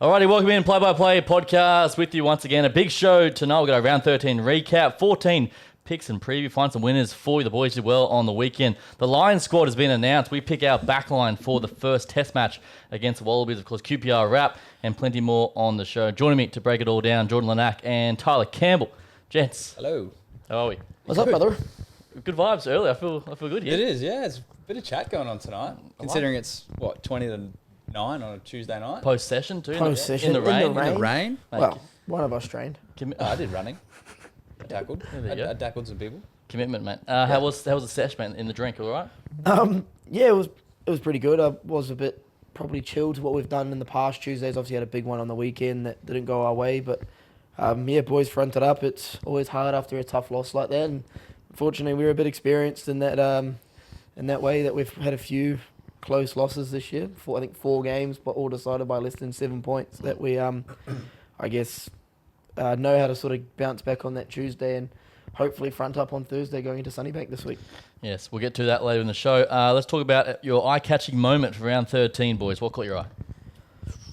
Alrighty, welcome in Play-by-Play podcast with you once again. A big show tonight. We've got a round 13 recap, 14 picks and preview. Find some winners for you. The boys did well on the weekend. The Lions squad has been announced. We pick our backline for the first test match against the Wallabies. Of course, QPR wrap and plenty more on the show. Joining me to break it all down, Jordan Lanack and Tyler Campbell. Gents. Hello. How are we? What's up, brother? Good vibes early. I feel good here. It is, yeah. It's a bit of chat going on tonight, considering it's, 20 to 9 on a Tuesday night? Post-session too? Post-session. In the rain? In the rain? Well, one of us trained. I did running. I tackled. I tackled some people. Commitment, mate. How was the sesh, man, in the drink? All right? Yeah, it was pretty good. I was a bit probably chilled to what we've done in the past Tuesdays. Obviously had a big one on the weekend that didn't go our way, but boys fronted up. It's always hard after a tough loss like that, and fortunately we were a bit experienced in that way that we've had a few close losses this year. I think 4 games, but all decided by less than 7 points. That we, know how to sort of bounce back on that Tuesday and hopefully front up on Thursday going into Sunnybank this week. Yes, we'll get to that later in the show. Let's talk about your eye-catching moment for round 13, boys. What caught your eye?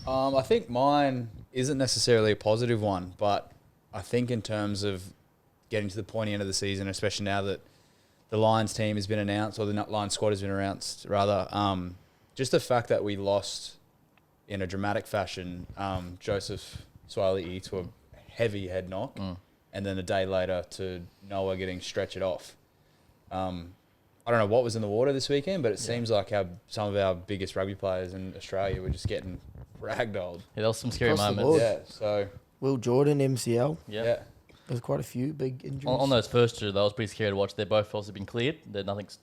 I think mine isn't necessarily a positive one, but I think in terms of getting to the pointy end of the season, especially now that the Lions team has been announced, or the Lions squad has been announced, rather. Just the fact that we lost in a dramatic fashion Joseph Swiley to a heavy head knock, and then a day later to Noah getting stretchered off. I don't know what was in the water this weekend, but it seems like some of our biggest rugby players in Australia were just getting ragdolled. Yeah, there was some scary Across the moments. board. Yeah, so... Will Jordan, MCL. Yeah. There's quite a few big injuries. On those first two, that was pretty scary to watch. They're both also been cleared. They're nothing's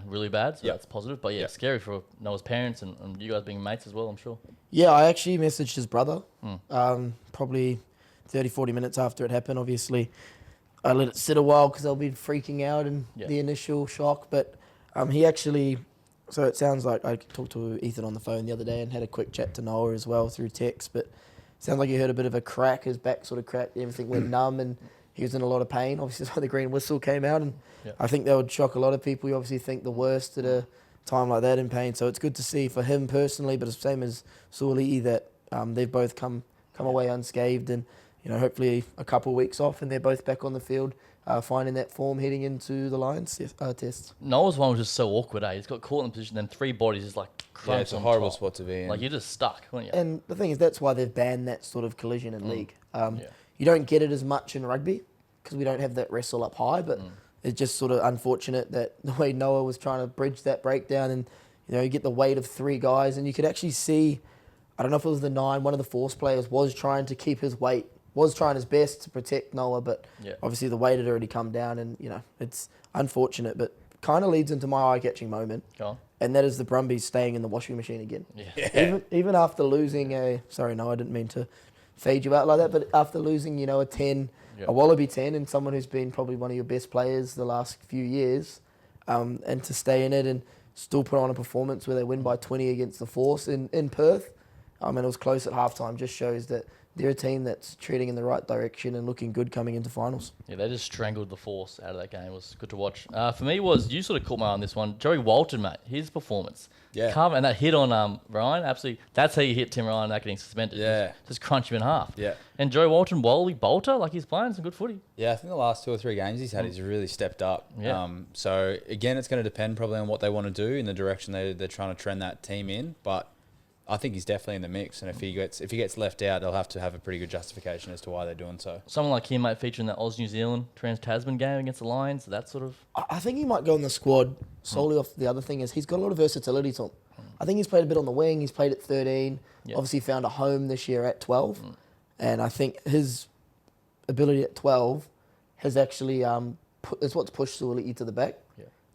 really bad, so that's positive. But scary for Noah's parents and you guys being mates as well, I'm sure. Yeah, I actually messaged his brother probably 30, 40 minutes after it happened. Obviously, I let it sit a while because they'll be freaking out and the initial shock. But he actually, so it sounds like I talked to Ethan on the phone the other day and had a quick chat to Noah as well through text. But it sounds like he heard a bit of a crack. His back sort of cracked, everything went numb, and he was in a lot of pain. Obviously, that's why the green whistle came out. And I think that would shock a lot of people. You obviously think the worst at a time like that in pain. So it's good to see for him personally, but it's the same as Suoli'i that they've both come away unscathed, and hopefully a couple of weeks off and they're both back on the field, finding that form heading into the Lions test. Noah's one was just so awkward, He's got caught in the position, then 3 bodies just crunched. Yeah, it's a horrible spot to be in. Like, you're just stuck, weren't you? And the thing is, that's why they've banned that sort of collision in league. You don't get it as much in rugby because we don't have that wrestle up high, but it's just sort of unfortunate that the way Noah was trying to bridge that breakdown, and you get the weight of 3 guys, and you could actually see, I don't know if it was the 9, one of the Force players was trying to keep his weight, was trying his best to protect Noah, but obviously the weight had already come down, and it's unfortunate, but kind of leads into my eye-catching moment. Go on. And that is the Brumbies staying in the washing machine again. Yeah. Even after losing sorry, no, I didn't mean to fade you out like that, but after losing, a 10, a Wallaby 10, and someone who's been probably one of your best players the last few years, and to stay in it and still put on a performance where they win by 20 against the Force in Perth, and it was close at halftime, just shows that they're a team that's treading in the right direction and looking good coming into finals. Yeah, they just strangled the Force out of that game. It was good to watch. For me, you sort of caught my eye on this one. Joey Walton, mate, his performance. Yeah. And that hit on Ryan, absolutely. That's how you hit Tim Ryan, that getting suspended. Yeah. Just crunch him in half. Yeah. And Joey Walton, Wally Bolter, he's playing some good footy. Yeah, I think the last 2 or 3 games he's had, he's really stepped up. Yeah. So, again, it's going to depend probably on what they want to do in the direction they're trying to trend that team in. But I think he's definitely in the mix, and if he gets left out, they'll have to have a pretty good justification as to why they're doing so. Someone like him might feature in that Oz-New Zealand Trans-Tasman game against the Lions, that sort of... I think he might go in the squad solely off the other thing is he's got a lot of versatility to him. I think he's played a bit on the wing, he's played at 13, obviously found a home this year at 12, and I think his ability at 12 has actually, it's what's pushed Suoli'i to the back,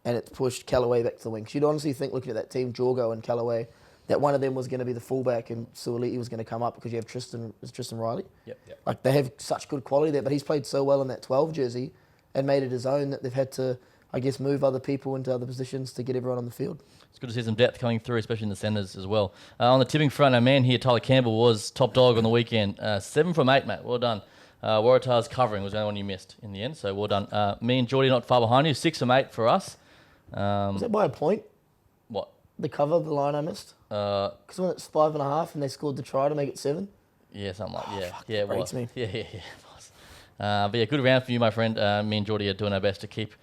and it's pushed Callaway back to the wing. So you'd honestly think, looking at that team, Jorgo and Callaway, that one of them was going to be the fullback and Suoli'i was going to come up because you have Tristan Riley. Yep. They have such good quality there, but he's played so well in that 12 jersey and made it his own that they've had to, move other people into other positions to get everyone on the field. It's good to see some depth coming through, especially in the centres as well. On the tipping front, our man here, Tyler Campbell, was top dog on the weekend. 7 from 8, mate. Well done. Waratah's covering was the only one you missed in the end, so well done. Me and Geordie not far behind you, 6 from 8 for us. Was that by a point? What? The cover of the line I missed? Because when it's 5.5 and they scored the try to make it 7. Yeah, something like yeah, it breaks was. me. Yeah, it was. But yeah, good round for you, my friend. Me and Geordie are doing our best to keep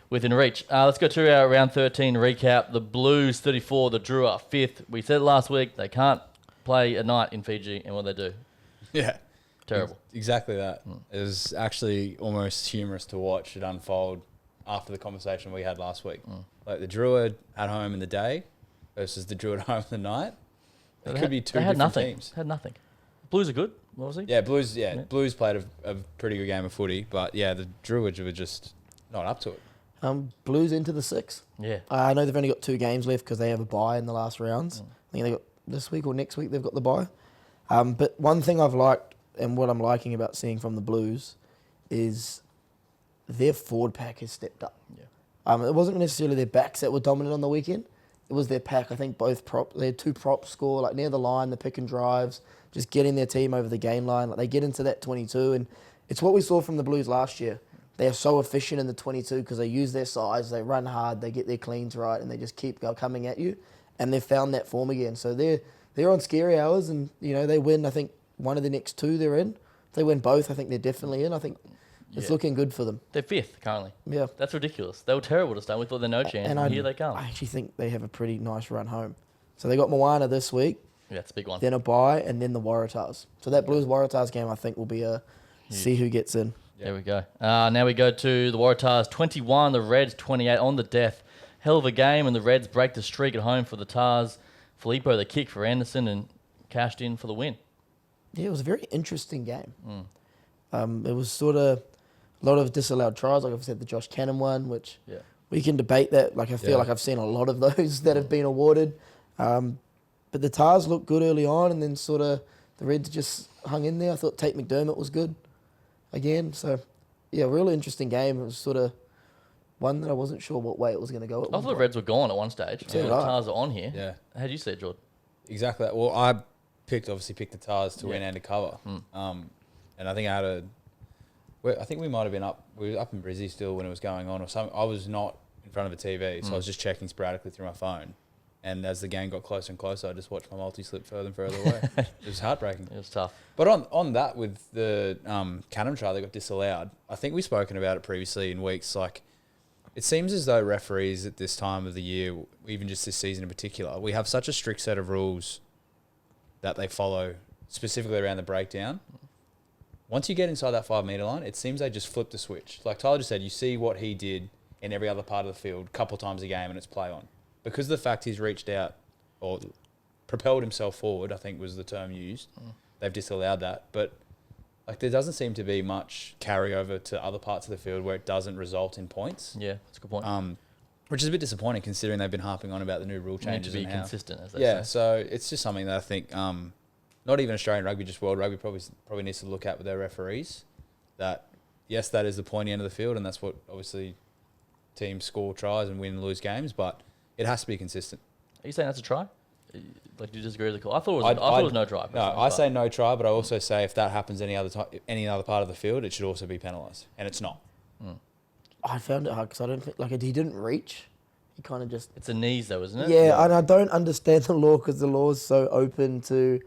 within reach. Let's go to our round 13 recap. The Blues 34, the Drew are 5th. We said last week they can't play at night in Fiji, and what they do? Yeah. Terrible. Exactly that. It was actually almost humorous to watch it unfold after the conversation we had last week. Like the Druid at home in the day versus the Druid at home in the night. It could be two different teams. Had nothing. Blues are good, obviously. Yeah, Blues. Yeah, Blues played a pretty good game of footy, but yeah, the Druids were just not up to it. Blues into the 6. Yeah. I know they've only got 2 games left because they have a bye in the last rounds. I think they got this week or next week they've got the bye. But one thing I've liked and what I'm liking about seeing from the Blues is their forward pack has stepped up. Yeah. It wasn't necessarily their backs that were dominant on the weekend. It was their pack. I think they had 2 props score, like near the line, the pick and drives, just getting their team over the game line. Like they get into that 22, and it's what we saw from the Blues last year. They are so efficient in the 22 because they use their size, they run hard, they get their cleans right, and they just keep coming at you. And they've found that form again. So they're on scary hours, and they win. I think one of the next 2 they're in. If they win both, I think they're definitely in. I think it's looking good for them. They're 5th currently. Yeah. That's ridiculous. They were terrible to start. We thought they're no chance, and here they come. I actually think they have a pretty nice run home. So they got Moana this week. Yeah, it's a big one. Then a bye, and then the Waratahs. So that Blues-Waratahs game, I think, will be see who gets in. There we go. Now we go to the Waratahs 21, the Reds 28 on the death. Hell of a game, and the Reds break the streak at home for the Tars. Filippo, the kick for Anderson, and cashed in for the win. Yeah, it was a very interesting game. It was sort of a lot of disallowed tries, like I've said, the Josh Cannon one, which we can debate that. Like I feel like I've seen a lot of those that have been awarded. But the Tars looked good early on, and then sort of the Reds just hung in there. I thought Tate McDermott was good again. So, yeah, really interesting game. It was sort of one that I wasn't sure what way it was going to go. I thought the Reds were gone at one stage. Yeah, The Tars are on here. Yeah. How'd you see it, Jordan? Exactly. Well, I obviously picked the Tars to win and to cover. And I think I think we might have been up. We were up in Brizzy still when it was going on, or something. I was not in front of a TV, so I was just checking sporadically through my phone. And as the game got closer and closer, I just watched my multi slip further and further away. It was heartbreaking. It was tough. But on that, with the Cannon try that got disallowed, I think we've spoken about it previously in weeks. Like, it seems as though referees at this time of the year, even just this season in particular, we have such a strict set of rules that they follow, specifically around the breakdown. Once you get inside that 5 metre line, it seems they just flip the switch. Like Tyler just said, you see what he did in every other part of the field a couple of times a game, and it's play on. Because of the fact he's reached out or propelled himself forward, I think was the term used, they've disallowed that. But like there doesn't seem to be much carryover to other parts of the field where it doesn't result in points. Yeah, that's a good point. Which is a bit disappointing considering they've been harping on about the new rule changes. Need to be and how, consistent, as they say. So it's just something that I think not even Australian rugby, just world rugby probably needs to look at with their referees. That yes, that is the pointy end of the field, and that's what obviously teams score tries and win and lose games, but it has to be consistent. Are you saying that's a try? Like, do you disagree with the call? I thought it was no try. No, I say no try, but I also say if that happens any other part of the field, it should also be penalised, and it's not. I found it hard because I don't think he didn't reach. He kind of just. It's a knees though, isn't it? Yeah, and I don't understand the law because the law is so open to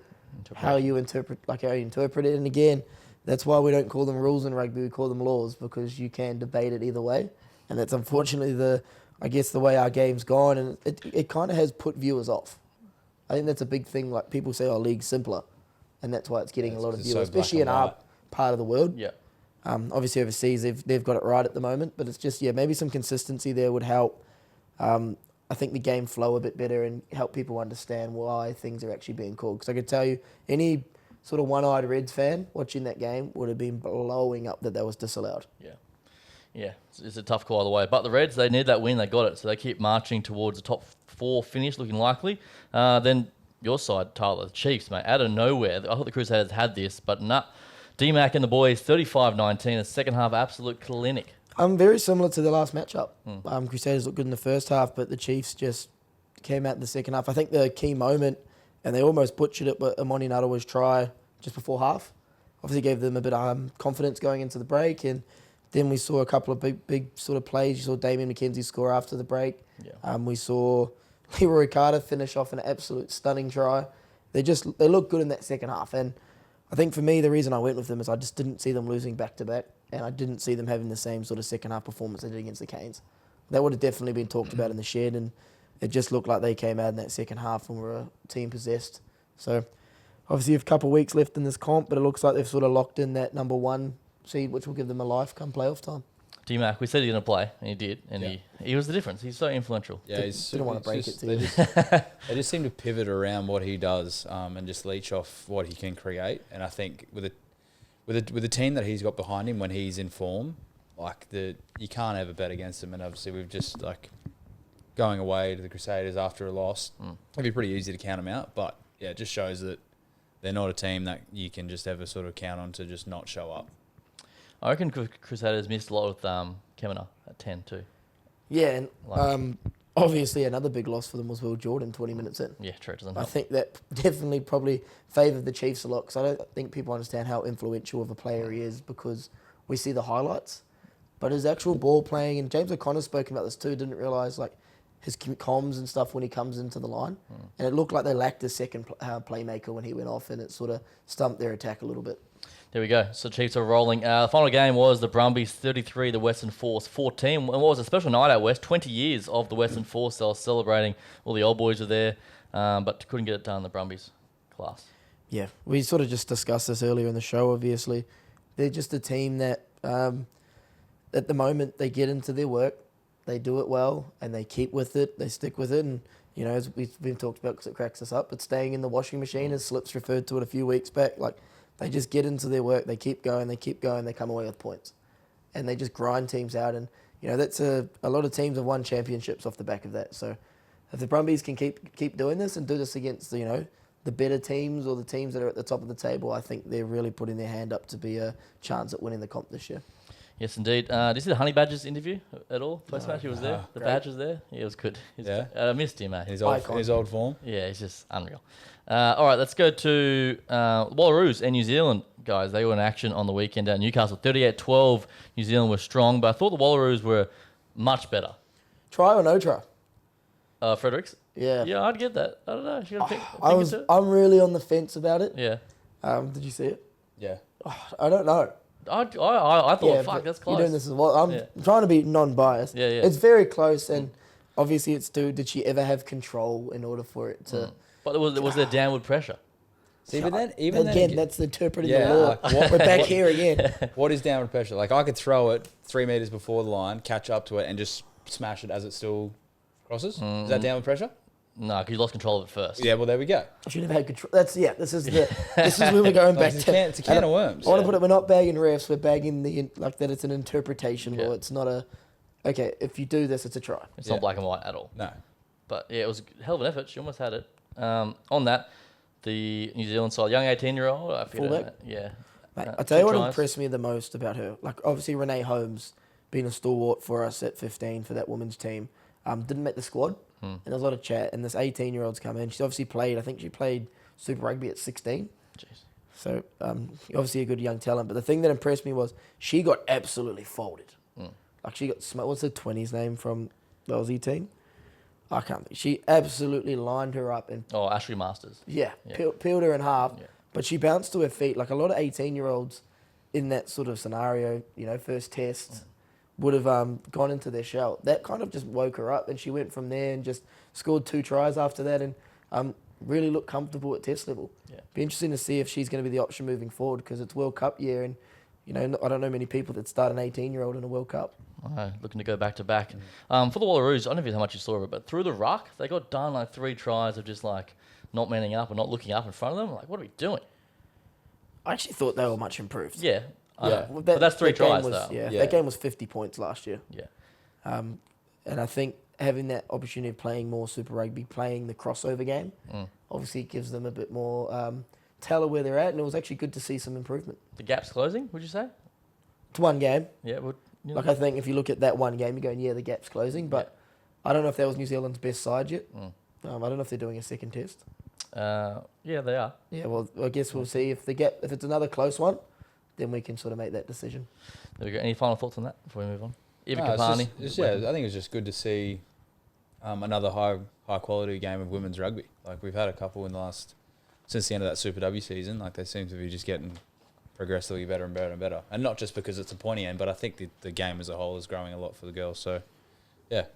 how you interpret it. And again, that's why we don't call them rules in rugby. We call them laws because you can debate it either way, and that's unfortunately the way our game's gone, and it kind of has put viewers off. I think that's a big thing. Like people say, "Oh, league's simpler," and that's why it's getting a lot of viewers, so especially in our part of the world. Yeah. Obviously overseas, they've got it right at the moment, but it's just maybe some consistency there would help. I think the game flow a bit better and help people understand why things are actually being called. Because I could tell you, any sort of one-eyed Reds fan watching that game would have been blowing up that was disallowed. Yeah. Yeah, it's a tough call either way. But the Reds, they need that win. They got it. So they keep marching towards the top 4 finish, looking likely. Then your side, Tyler, the Chiefs, mate, out of nowhere. I thought the Crusaders had this, but nah. D-Mac and the boys, 35-19, a second half absolute clinic. Very similar to the last matchup. Crusaders looked good in the first half, but the Chiefs just came out in the second half. I think the key moment, and they almost butchered it, but Amoni Nadawa's try just before half obviously gave them a bit of confidence going into the break, and then we saw a couple of big sort of plays. You saw Damien McKenzie score after the break. Yeah. We saw Leroy Carter finish off an absolute stunning try. They looked good in that second half, and I think for me, the reason I went with them is I just didn't see them losing back-to-back, and I didn't see them having the same sort of second-half performance they did against the Canes. That would have definitely been talked about in the shed, and it just looked like they came out in that second half and were a team possessed. So obviously a couple of weeks left in this comp, but it looks like they've sort of locked in that number 1 seed, which will give them a life come playoff time. D-Mac, we said he was going to play, and he did, and he was the difference. He's so influential. Yeah, Didn't want to break it to they you. they just seem to pivot around what he does and just leech off what he can create. And I think with a team that he's got behind him when he's in form, you can't ever bet against him. And obviously we've just going away to the Crusaders after a loss. It'd be pretty easy to count them out, but yeah, it just shows that they're not a team that you can just ever sort of count on to just not show up. I reckon Crusaders missed a lot with Kemena at 10 too. Yeah, and obviously another big loss for them was Will Jordan 20 minutes in. Yeah, true. It doesn't I help. think that definitely probably favoured the Chiefs a lot because I don't think people understand how influential of a player he is because we see the highlights. But his actual ball playing, and James O'Connor's spoken about this too, didn't realise his comms and stuff when he comes into the line. And it looked like they lacked a second playmaker when he went off, and it sort of stumped their attack a little bit. There we go. So Chiefs are rolling. The final game was the Brumbies 33, the Western Force 14. And what was a special night out west? 20 years of the Western Force. They were celebrating. All the old boys were there, but couldn't get it done. The Brumbies class. Yeah, we sort of just discussed this earlier in the show. Obviously, they're just a team that, at the moment, they get into their work, they do it well, and they keep with it. They stick with it, and as we've been talked about because it cracks us up. But staying in the washing machine, as Slips referred to it a few weeks back, they just get into their work, they keep going, they come away with points. And they just grind teams out. And, that's a lot of teams have won championships off the back of that. So if the Brumbies can keep doing this and do this against, the better teams or the teams that are at the top of the table, I think they're really putting their hand up to be a chance at winning the comp this year. Yes, indeed. Did you see the Honey Badgers interview at all? Post-match, he was there. The great. Badge was there. Yeah, it was good. I missed him, mate. His old form. Yeah, he's just unreal. All right, let's go to Wallaroos and New Zealand, guys. They were in action on the weekend at Newcastle. 38-12, New Zealand were strong, but I thought the Wallaroos were much better. Try or no try? Fredericks? Yeah. Yeah, I'd get that. I don't know. You gotta think I'm really on the fence about it. Yeah. Did you see it? Yeah. I don't know. I thought, fuck, but that's close. You're doing this as well. I'm trying to be non-biased. Yeah. It's very close, and obviously it's did she ever have control in order for it to... But was there downward pressure? See, but then that's interpreting the Yeah, law. We're back here again. what is downward pressure? I could throw it 3 meters before the line, catch up to it, and just smash it as it still crosses. Is that downward pressure? No, because you lost control of it first. Yeah, well, there we go. I should have had control. This is where we're going back to. It's a can of worms. I want to put it. We're not bagging refs. We're bagging that. It's an interpretation law. It's not a. Okay, if you do this, it's a try. It's not black and white at all. No. But yeah, it was a hell of an effort. She almost had it. On that, the New Zealand side, young 18-year-old, I forget her Fullback? name. Yeah. Mate, I tell you what tries. impressed me the most about her. Obviously Renee Holmes, being a stalwart for us at 15 for that women's team, didn't make the squad. And there was a lot of chat. And this 18-year-old's come in. She's obviously played. I think she played Super Rugby at 16. Jeez. So obviously a good young talent. But the thing that impressed me was she got absolutely folded. She got what's the 20's name from the Aussie team? I can't think. She absolutely lined her up and Ashley Masters. peeled her in half. Yeah. But she bounced to her feet. A lot of 18-year-olds in that sort of scenario, first test, would have gone into their shell. That kind of just woke her up, and she went from there and just scored 2 tries after that, and really looked comfortable at test level. Yeah. Be interesting to see if she's going to be the option moving forward because it's World Cup year, and I don't know many people that start an 18-year-old in a World Cup. Looking to go back to back. For the Wallaroos, I don't know how much you saw of it, but through the ruck, they got done 3 tries of just not manning up and not looking up in front of them. What are we doing? I actually thought they were much improved. Yeah. Well, But that's 3 tries, was, though. Yeah, Yeah. that game was 50 points last year. Yeah. And I think having that opportunity of playing more Super Rugby, playing the crossover game, obviously gives them a bit more tell of where they're at, and it was actually good to see some improvement. The gap's closing, would you say? It's one game. Yeah. I think if you look at that one game, you're going, the gap's closing, but I don't know if that was New Zealand's best side yet. I don't know if they're doing a second test. Yeah, they are. Yeah, well, I guess we'll see if if it's another close one, then we can sort of make that decision. There we go. Any final thoughts on that before we move on? Eva No, Kapani. I think it's just good to see another high quality game of women's rugby. We've had a couple in the last since the end of that Super W season. Like, they seem to be just getting progressively better and better and better. And not just because it's a pointy end, but I think the game as a whole is growing a lot for the girls. So, yeah.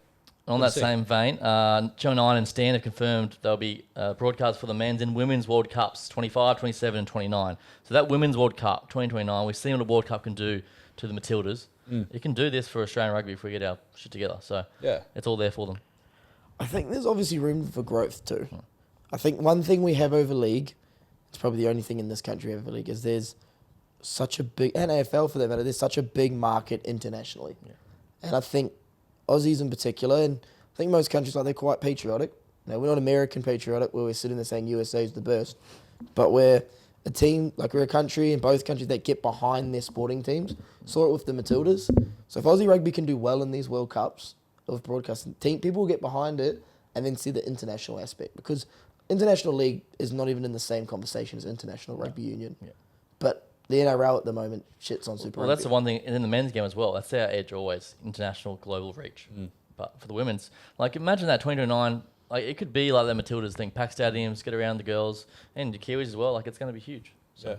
On that same vein, Channel 9 and Stan have confirmed there'll be broadcasts for the men's and women's World Cups, 25, 27 and 29. So that Women's World Cup, 2029, we've seen what the World Cup can do to the Matildas. It can do this for Australian rugby if we get our shit together. So it's all there for them. I think there's obviously room for growth too. I think one thing we have over league, it's probably the only thing in this country over league, is there's such a big, and AFL for that matter, there's such a big market internationally. Yeah. And I think Aussies in particular, and I think most countries, like, they're quite patriotic. You know, we're not American patriotic where we're sitting there saying USA is the best, but we're a team, like, we're a country in both countries that get behind their sporting teams. Saw it with the Matildas. So if Aussie rugby can do well in these World Cups of broadcasting, people will get behind it and then see the international aspect, because international league is not even in the same conversation as international rugby union. Yeah. But the NRL at the moment shits on Super Rugby. Well, that's the one thing, and in the men's game as well, that's our edge always, international, global reach. But for the women's, like, imagine that 2029, like, it could be like the Matildas thing, pack stadiums, get around the girls, and the Kiwis as well. Like, it's going to be huge. So,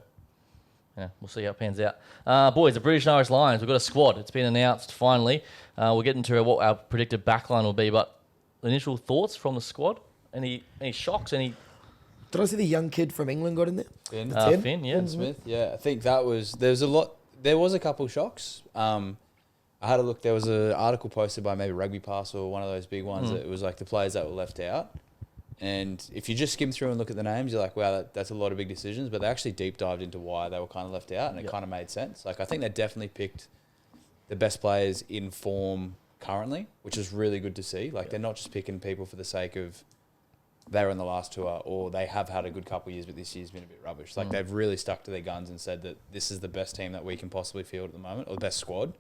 yeah, we'll see how it pans out. Boys, the British and Irish Lions, we've got a squad. It's been announced finally. We'll get into what our predicted backline will be, but initial thoughts from the squad? Any shocks? Did I see the young kid from England got in there? Finn, yeah. Finn Smith, yeah. I think there was a couple shocks. I had a look, there was an article posted by maybe Rugby Pass or one of those big ones that it was like the players that were left out. And if you just skim through and look at the names, you're like, wow, that's a lot of big decisions. But they actually deep dived into why they were kind of left out, and it kind of made sense. Like, I think they definitely picked the best players in form currently, which is really good to see. Like, they're not just picking people for the sake of they were in the last tour or they have had a good couple of years, but this year's been a bit rubbish. Like, they've really stuck to their guns and said that this is the best team that we can possibly field at the moment, or the best squad,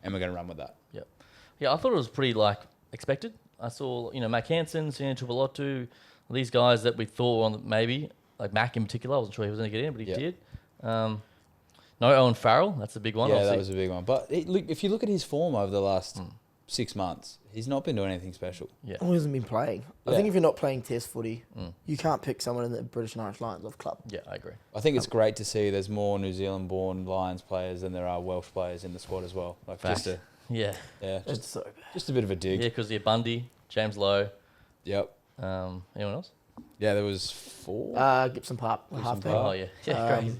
and we're going to run with that. Yep. Yeah, I thought it was pretty, like, expected. I saw, Mac Hansen, Sinan Tuipulotu, these guys that we thought were on maybe, like Mac in particular. I wasn't sure he was going to get in, but he did. No Owen Farrell, that's a big one. Yeah, obviously. that was a big one. But if you look at his form over the last 6 months, he's not been doing anything special. Yeah. He hasn't been playing. I think if you're not playing Test footy, you can't pick someone in the British and Irish Lions off club. Yeah, I agree. I think it's great to see there's more New Zealand-born Lions players than there are Welsh players in the squad as well. Like, Fact. It's so bad. Just a bit of a dig. Yeah, because Bundy, James Lowe. Yep. Anyone else? Yeah, there was 4. Gibson Park, Gibson halfback. Park. Oh, yeah. Yeah, great.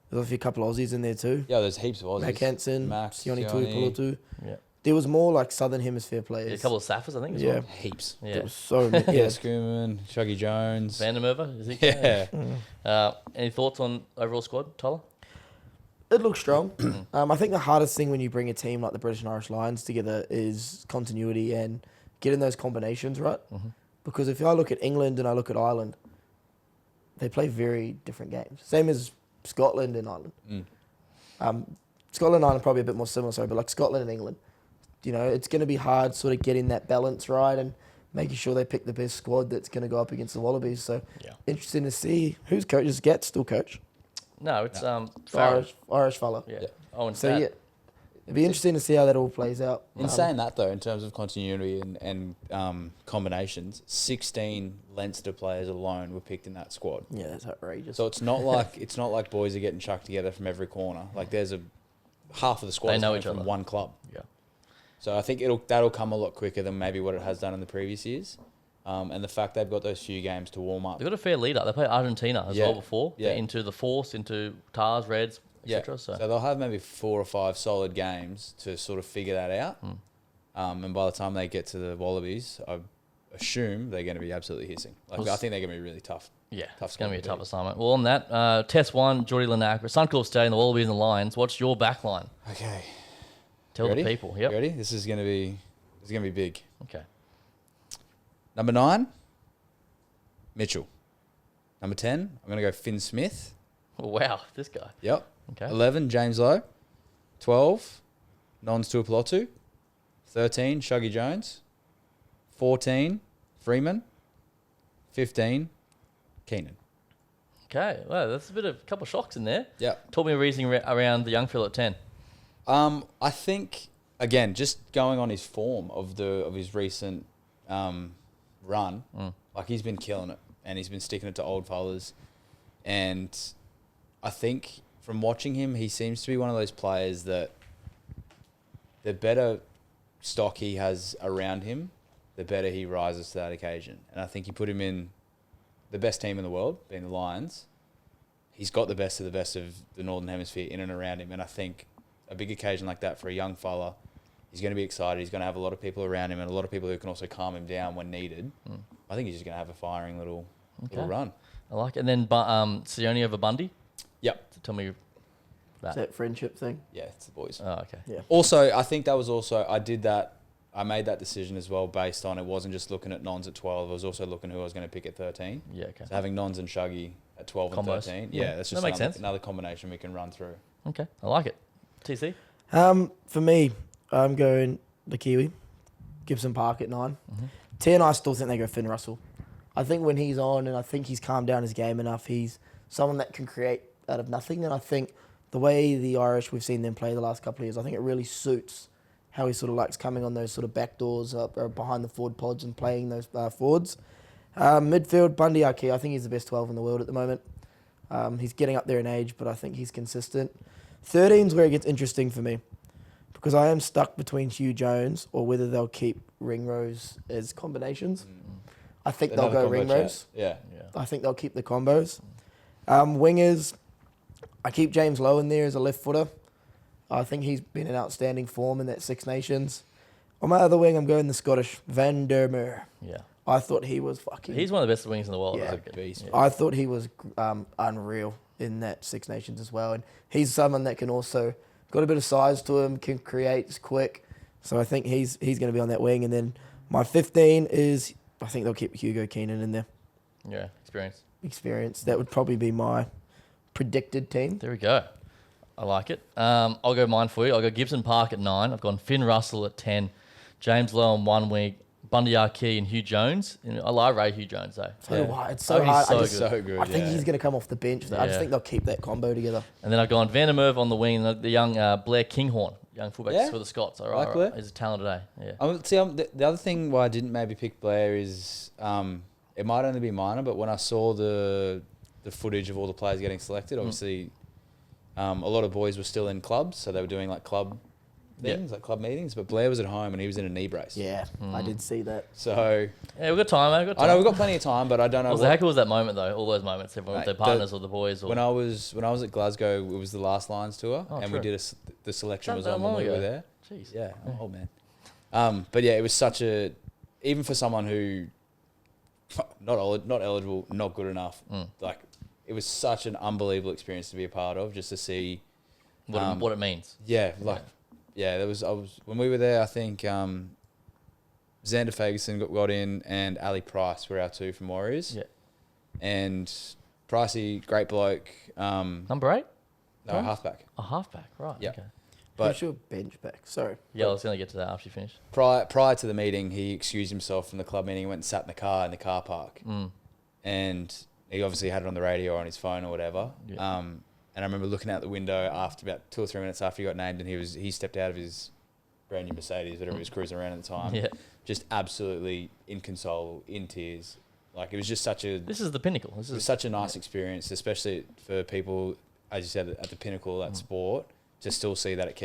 There's obviously a couple of Aussies in there too. Yeah, there's heaps of Aussies. Mac Hansen, Sione Tuipulotu. Yeah. There was more like Southern Hemisphere players. Yeah, a couple of Saffers, I think, as well. Heaps. Yeah. There was so many. Yeah, Schoeman, Shuggy Jones. Vandermerver, is he? Yeah. Any thoughts on overall squad, Tyler? It looks strong. I think the hardest thing when you bring a team like the British and Irish Lions together is continuity and getting those combinations right. Because if I look at England and I look at Ireland, they play very different games. Same as Scotland and Ireland. Scotland and Ireland are probably a bit more similar, but like Scotland and England, it's going to be hard sort of getting that balance right and making sure they pick the best squad that's going to go up against the Wallabies. So interesting to see who's coach. Is Gat still coach? No, it's Farrell. Irish fella. Yeah. Oh, and so it'd be interesting to see how that all plays out. In saying that, though, in terms of continuity and combinations, 16 Leinster players alone were picked in that squad. Yeah, that's outrageous. So it's not like boys are getting chucked together from every corner. Like, there's half of the squad know each from other. one club. Yeah. So I think that'll come a lot quicker than maybe what it has done in the previous years. And the fact they've got those few games to warm up. They've got a fair lead up. They played Argentina as well before. Yeah. Into the Force, into Tars, Reds, etc. So they'll have maybe 4 or 5 solid games to sort of figure that out. And by the time they get to the Wallabies, I assume they're going to be absolutely hissing. I think they're going to be really tough. Yeah, tough it's going to be a tough do. assignment. Well, on that, Test 1, Geordie Lanac, Suncorp Stadium, the Wallabies and the Lions. What's your back line? Okay. Tell the people. Yep. You ready? This is going to be big. Okay. Number 9, Mitchell. Number 10, I'm going to go Finn Smith. Oh, wow, this guy. Yep. Okay. 11, James Lowe. 12, Nons Tuipulotu. 13, Shuggy Jones. 14, Freeman. 15, Keenan. Okay, well, that's a couple of shocks in there. Yep. Talk me reasoning around the young fella at 10. I think, again, just going on his form of his recent run, like, he's been killing it, and he's been sticking it to old fellas. And I think from watching him, he seems to be one of those players that the better stock he has around him, the better he rises to that occasion. And I think you put him in the best team in the world, being the Lions. He's got the best of the Northern Hemisphere in and around him. And I think a big occasion like that for a young fella, he's going to be excited. He's going to have a lot of people around him and a lot of people who can also calm him down when needed. I think he's just going to have a firing little run. I like it. And then Sione over Bundy. Yep. So tell me that. Is that friendship thing? Yeah, it's the boys. Oh, okay. Yeah. Also, I think that was also, I made that decision as well based on, it wasn't just looking at Nons at 12, I was also looking who I was going to pick at 13. Yeah, okay. So having Nons and Shuggy at 12 Combos. and 13. Yeah, that's just That makes sense. another combination we can run through. Okay, I like it. TC? For me, I'm going the Kiwi, Gibson Park at 9. 10, I still think they go Finn Russell. I think when he's on, and I think he's calmed down his game enough, he's someone that can create out of nothing. And I think the way the Irish, we've seen them play the last couple of years, I think it really suits how he sort of likes coming on those sort of back doors up or behind the forward pods and playing those forwards. Midfield, Bundy Aki, I think he's the best 12 in the world at the moment. He's getting up there in age, but I think he's consistent. 13's where it gets interesting for me, because I am stuck between Hugh Jones or whether they'll keep Ringrose as combinations. I think they'll go Ringrose. Yeah. I think they'll keep the combos. Wingers, I keep James Lowe in there as a left footer. I think he's been in outstanding form in that Six Nations. On my other wing, I'm going the Scottish Van der Merwe. Yeah. I thought he was fucking... He's one of the best wings in the world. Yeah. He's a beast. I thought he was unreal in that Six Nations as well. And he's someone that can also... got a bit of size to him, can create, is quick. So I think he's going to be on that wing. And then my 15 is... I think they'll keep Hugo Keenan in there. Yeah, Experience. That would probably be my predicted team. There we go. I like it. I'll go mine for you. I'll go Gibson Park at 9. I've gone Finn Russell at 10. James Lowe on 1 wing. Bundy Aki and Hugh Jones. I like Ray Hugh Jones though. So do I. It's so hard. He's so good. I think he's going to come off the bench. I just think they'll keep that combo together. And then I've gone Van der Merwe on the wing. The young Blair Kinghorn, young fullback for the Scots. All right, like Blair. He's a talent today. Yeah. The other thing why I didn't maybe pick Blair is it might only be minor, but when I saw the footage of all the players getting selected, obviously a lot of boys were still in clubs, so they were doing like club things, like club meetings. But Blair was at home and he was in a knee brace. Yeah, I did see that. So yeah, we've got time. I know we've got plenty of time, but I don't know. How cool was that moment though? All those moments, everyone with their partners or the boys. Or... When I was at Glasgow, it was the last Lions tour, and we did the selection was on when we were there. Jeez. Yeah, I'm an old man. But yeah, it was such a, even for someone who not eligible, not good enough. Like it was such an unbelievable experience to be a part of, just to see what it means. Yeah, there was. When we were there, I think Xander Ferguson got in, and Ali Price were our two from Warriors. Yeah, and Pricey, great bloke. Number 8? No, halfback. A halfback, right? Yeah. Okay. But sure, bench back. Sorry. Yeah, I was going to get to that after you finish. Prior to the meeting, he excused himself from the club meeting, went and sat in the car park, and he obviously had it on the radio or on his phone or whatever. Yeah. And I remember looking out the window after about 2 or 3 minutes after he got named, and he stepped out of his brand new Mercedes, whatever he was cruising around at the time. Yeah. Just absolutely inconsolable, in tears. Like it was just such a. This is the pinnacle. It was such a nice experience, especially for people, as you said, at the pinnacle of that sport. To still see that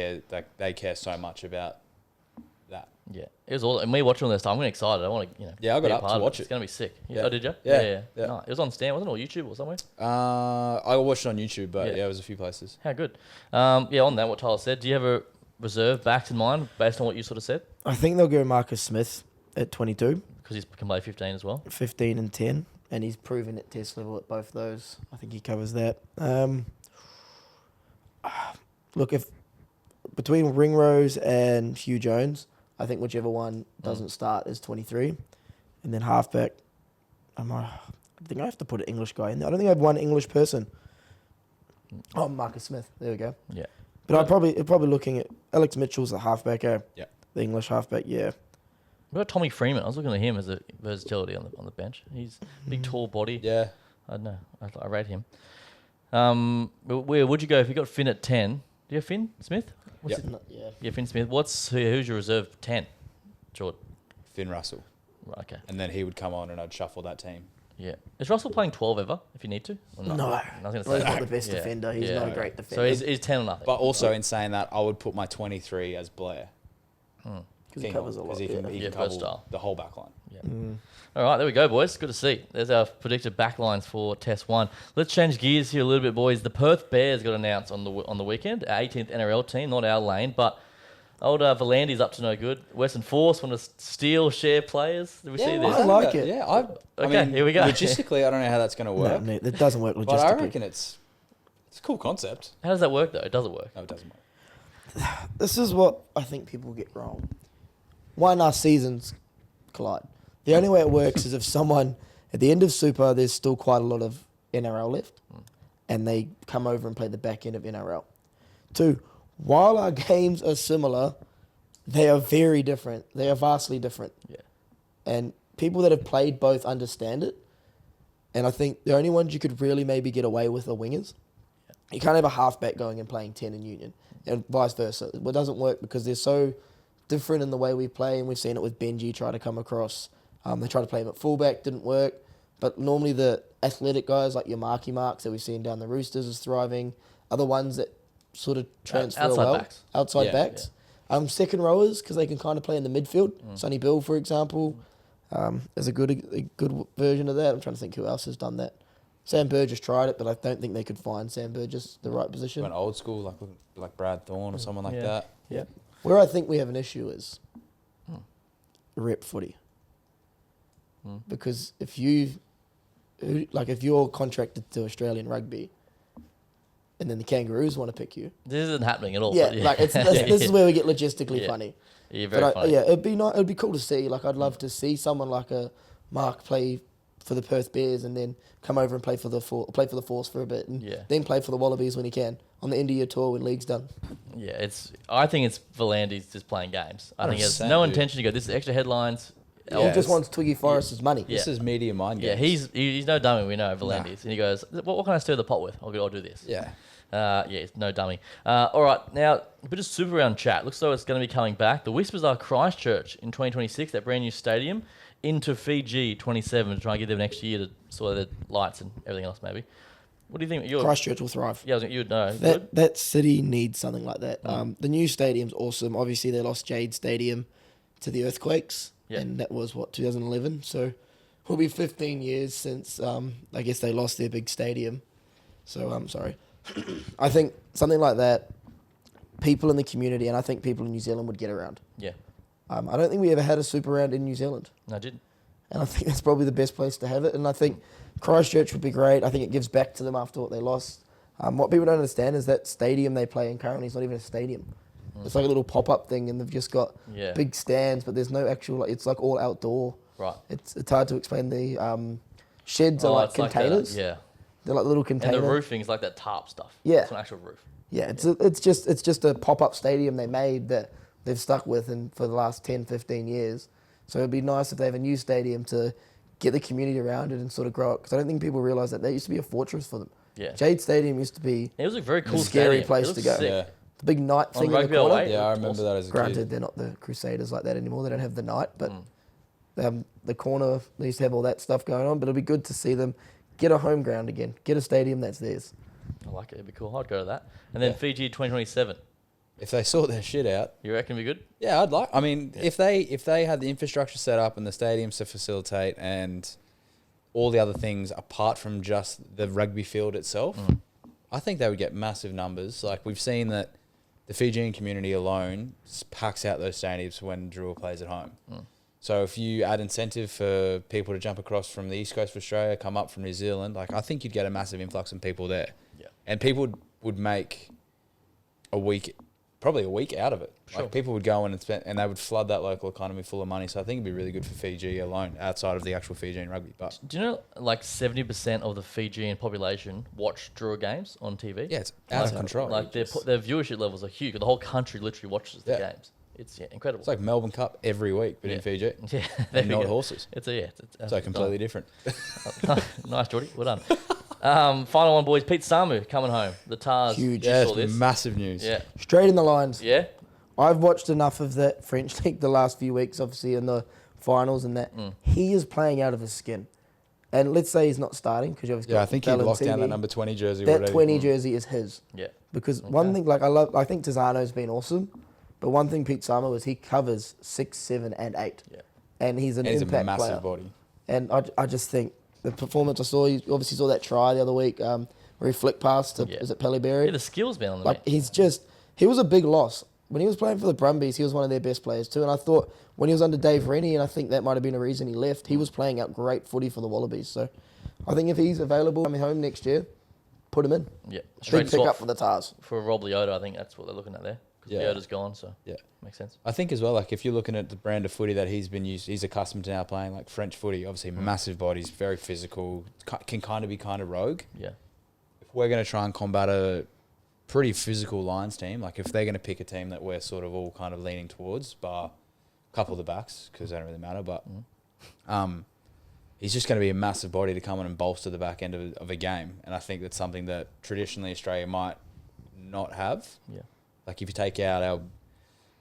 they care so much about that. Yeah, it was all. And me watching all this time, I'm really excited. I want to, Yeah, I got up to watch it. It's going to be sick. Yeah. Oh, did you? Yeah. No, it was on Stan, wasn't it, or YouTube or somewhere? I watched it on YouTube, but it was a few places. How good. On that, what Tyler said. Do you have a reserve backed in mind based on what you sort of said? I think they'll go Marcus Smith at 22. Because he can play 15 as well. 15 and 10, and he's proven at test level at both those. I think he covers that. Look, if between Ringrose and Hugh Jones, I think whichever one doesn't start is 23. And then halfback, I think I have to put an English guy in there. I don't think I have one English person. Oh, Marcus Smith. There we go. Yeah. But I'm probably looking at Alex Mitchell's the halfback. Yeah. The English halfback, yeah. What about Tommy Freeman? I was looking at him as a versatility on the bench. He's a big, tall body. Yeah. I don't know. I rate him. Where would you go if you got Finn at 10? Do you have Finn Smith? Yeah, Finn Smith. Who's your reserve 10? Jordan? Finn Russell. Right, okay. And then he would come on and I'd shuffle that team. Yeah. Is Russell playing 12 ever, if you need to? Or not? No. I was going to Well, say he's not the best defender. He's not a great defender. So he's 10 or nothing. But also in saying that, I would put my 23 as Blair. Because he covers a lot. Because he can cover versatile. the whole back line. Yeah. All right, there we go, boys. Good to see. There's our predicted backlines for Test 1. Let's change gears here a little bit, boys. The Perth Bears got announced on the weekend. Our 18th NRL team, not our lane, but old Volandi's up to no good. Western Force want to steal, share players. Did we see this? I like it. Yeah, I Okay, mean, here we go. Logistically, I don't know how that's going to work. No, it doesn't work logistically. But I reckon it's a cool concept. How does that work, though? It doesn't work. No, it doesn't work. This is what I think people get wrong. One, our seasons collide. The only way it works is if someone, at the end of Super, there's still quite a lot of NRL left, and they come over and play the back end of NRL. Two, while our games are similar, they are very different. They are vastly different. Yeah. And people that have played both understand it. And I think the only ones you could really maybe get away with are wingers. Yeah. You can't have a halfback going and playing 10 in Union, and vice versa. It doesn't work because they're so different in the way we play, and we've seen it with Benji try to come across. They tried to play him at fullback, didn't work. But normally the athletic guys like your Marky Marks that we've seen down the Roosters is thriving. Other ones that sort of transfer outside well. backs. Outside Yeah, backs. Second rowers because they can kind of play in the midfield. Sonny Bill, for example, is a good version of that. I'm trying to think who else has done that. Sam Burgess tried it, but I don't think they could find Sam Burgess the right position. Went old school, like Brad Thorne or someone like that. Yeah. Where I think we have an issue is rep footy. Because if you're contracted to Australian rugby, and then the Kangaroos want to pick you, This isn't happening at all. yeah, but like this is where we get logistically Yeah. funny. You're very But funny. it'd be nice. It'd be cool to see. Like I'd love to see someone like a Mark play for the Perth Bears and then come over and play for the Force for a bit, and then play for the Wallabies when he can on the India tour when league's done. Yeah, I think it's Volandi's just playing games. I think it's 100%, no dude. intention to go, this is extra headlines. Yeah, He just it's- wants Twiggy Forrest's money. Yeah. This is media mind Yeah, games. he's no dummy, we know, Volandi's. And he goes, what can I stir the pot with? I'll do this. Yeah. He's no dummy. All right, now, a bit of Super Round chat. Looks like it's going to be coming back. The Whispers are Christchurch in 2026, that brand new stadium, into Fiji 27 to try and give them an extra year to sort the lights and everything else, maybe. What do you think? Christchurch will thrive. Yeah, you would know. Good? That city needs something like that. The new stadium's awesome. Obviously, they lost Jade Stadium to the earthquakes, and that was 2011. So it'll be 15 years since I guess they lost their big stadium. So I'm sorry. I think something like that, people in the community, and I think people in New Zealand would get around. Yeah. I don't think we ever had a Super Round in New Zealand. No, I didn't. And I think that's probably the best place to have it. And I think Christchurch would be great. I think it gives back to them after what they lost. What people don't understand is that stadium they play in currently is not even a stadium. It's like a little pop-up thing, and they've just got big stands, but there's no actual, it's like all outdoor. Right. It's hard to explain. The sheds are like it's containers. yeah. They're like little containers. And the roofing is like that tarp stuff. Yeah. It's an actual roof. Yeah, it's just a pop-up stadium they made that they've stuck with for the last 10, 15 years. So it'd be nice if they have a new stadium to get the community around it and sort of grow it. Because I don't think people realise that used to be a fortress for them. Yeah. Jade Stadium used to be It was a very cool scary stadium. place It to looks go. sick. Yeah. the big night thing in the rugby corner. away. Yeah, I remember that as a Granted, kid. they're not the Crusaders like that anymore. They don't have the night, but the corner, they used to have all that stuff going on. But it'll be good to see them get a home ground again, get a stadium that's theirs. I like it. It'd be cool. I'd go to that. And then Fiji 2027. If they sort their shit out, You reckon it'd be good? yeah, I'd like. I mean, if they had the infrastructure set up and the stadiums to facilitate and all the other things apart from just the rugby field itself, I think they would get massive numbers. Like we've seen that the Fijian community alone packs out those stadiums when Drua plays at home. So if you add incentive for people to jump across from the east coast of Australia, come up from New Zealand, like I think you'd get a massive influx of people there. Yeah. And people would make probably a week out of it. Sure. Like people would go in and spend, and they would flood that local economy full of money. So I think it'd be really good for Fiji alone, outside of the actual Fijian rugby. But Do you know like 70% of the Fijian population watch Drua games on TV? yeah, it's out of control. Like their viewership levels are huge. The whole country literally watches the games. It's incredible. It's like Melbourne Cup every week, but in Fiji. Yeah, there And we not go. horses. It's So completely different. Nice, Geordie. Well done. Final one, boys. Pete Samu coming home. The Tars. Huge. You Yeah, saw it's this. massive news. Yeah. Straight in the lines. Yeah. I've watched enough of that French league the last few weeks, obviously in the finals and that. He is playing out of his skin. And let's say he's not starting because you've Yeah, got I think he locked down that Valentini. number 20 jersey That already. 20 jersey is his. Yeah. Because one thing, like I think Tizano's been awesome, but one thing Pete Summer was he covers 6, 7, and 8. Yeah. And he's an And he's impact a massive player. body. And I just think the performance I saw, you obviously saw that try the other week where he flicked past to, is it Pelly Berry? Yeah, the skill's been on the Like, bench. he was a big loss. When he was playing for the Brumbies, he was one of their best players too. And I thought when he was under Dave Rennie, and I think that might have been a reason he left, he was playing out great footy for the Wallabies. So I think if he's available coming home next year, put him in. Yeah. Big pick swap up for the Tars. for Rob Leota, I think that's what they're looking at there. Because Yeah. Leota's gone, so Yeah. makes sense. I think as well, like if you're looking at the brand of footy that he's been used, he's accustomed to now playing, like French footy, obviously massive bodies, very physical, can kind of be kind of rogue. Yeah. If we're going to try and combat a pretty physical Lions team, like if they're going to pick a team that we're sort of all kind of leaning towards, bar a couple of the backs, because they don't really matter, but he's just going to be a massive body to come in and bolster the back end of a game. And I think that's something that traditionally Australia might not have. Yeah. Like if you take out our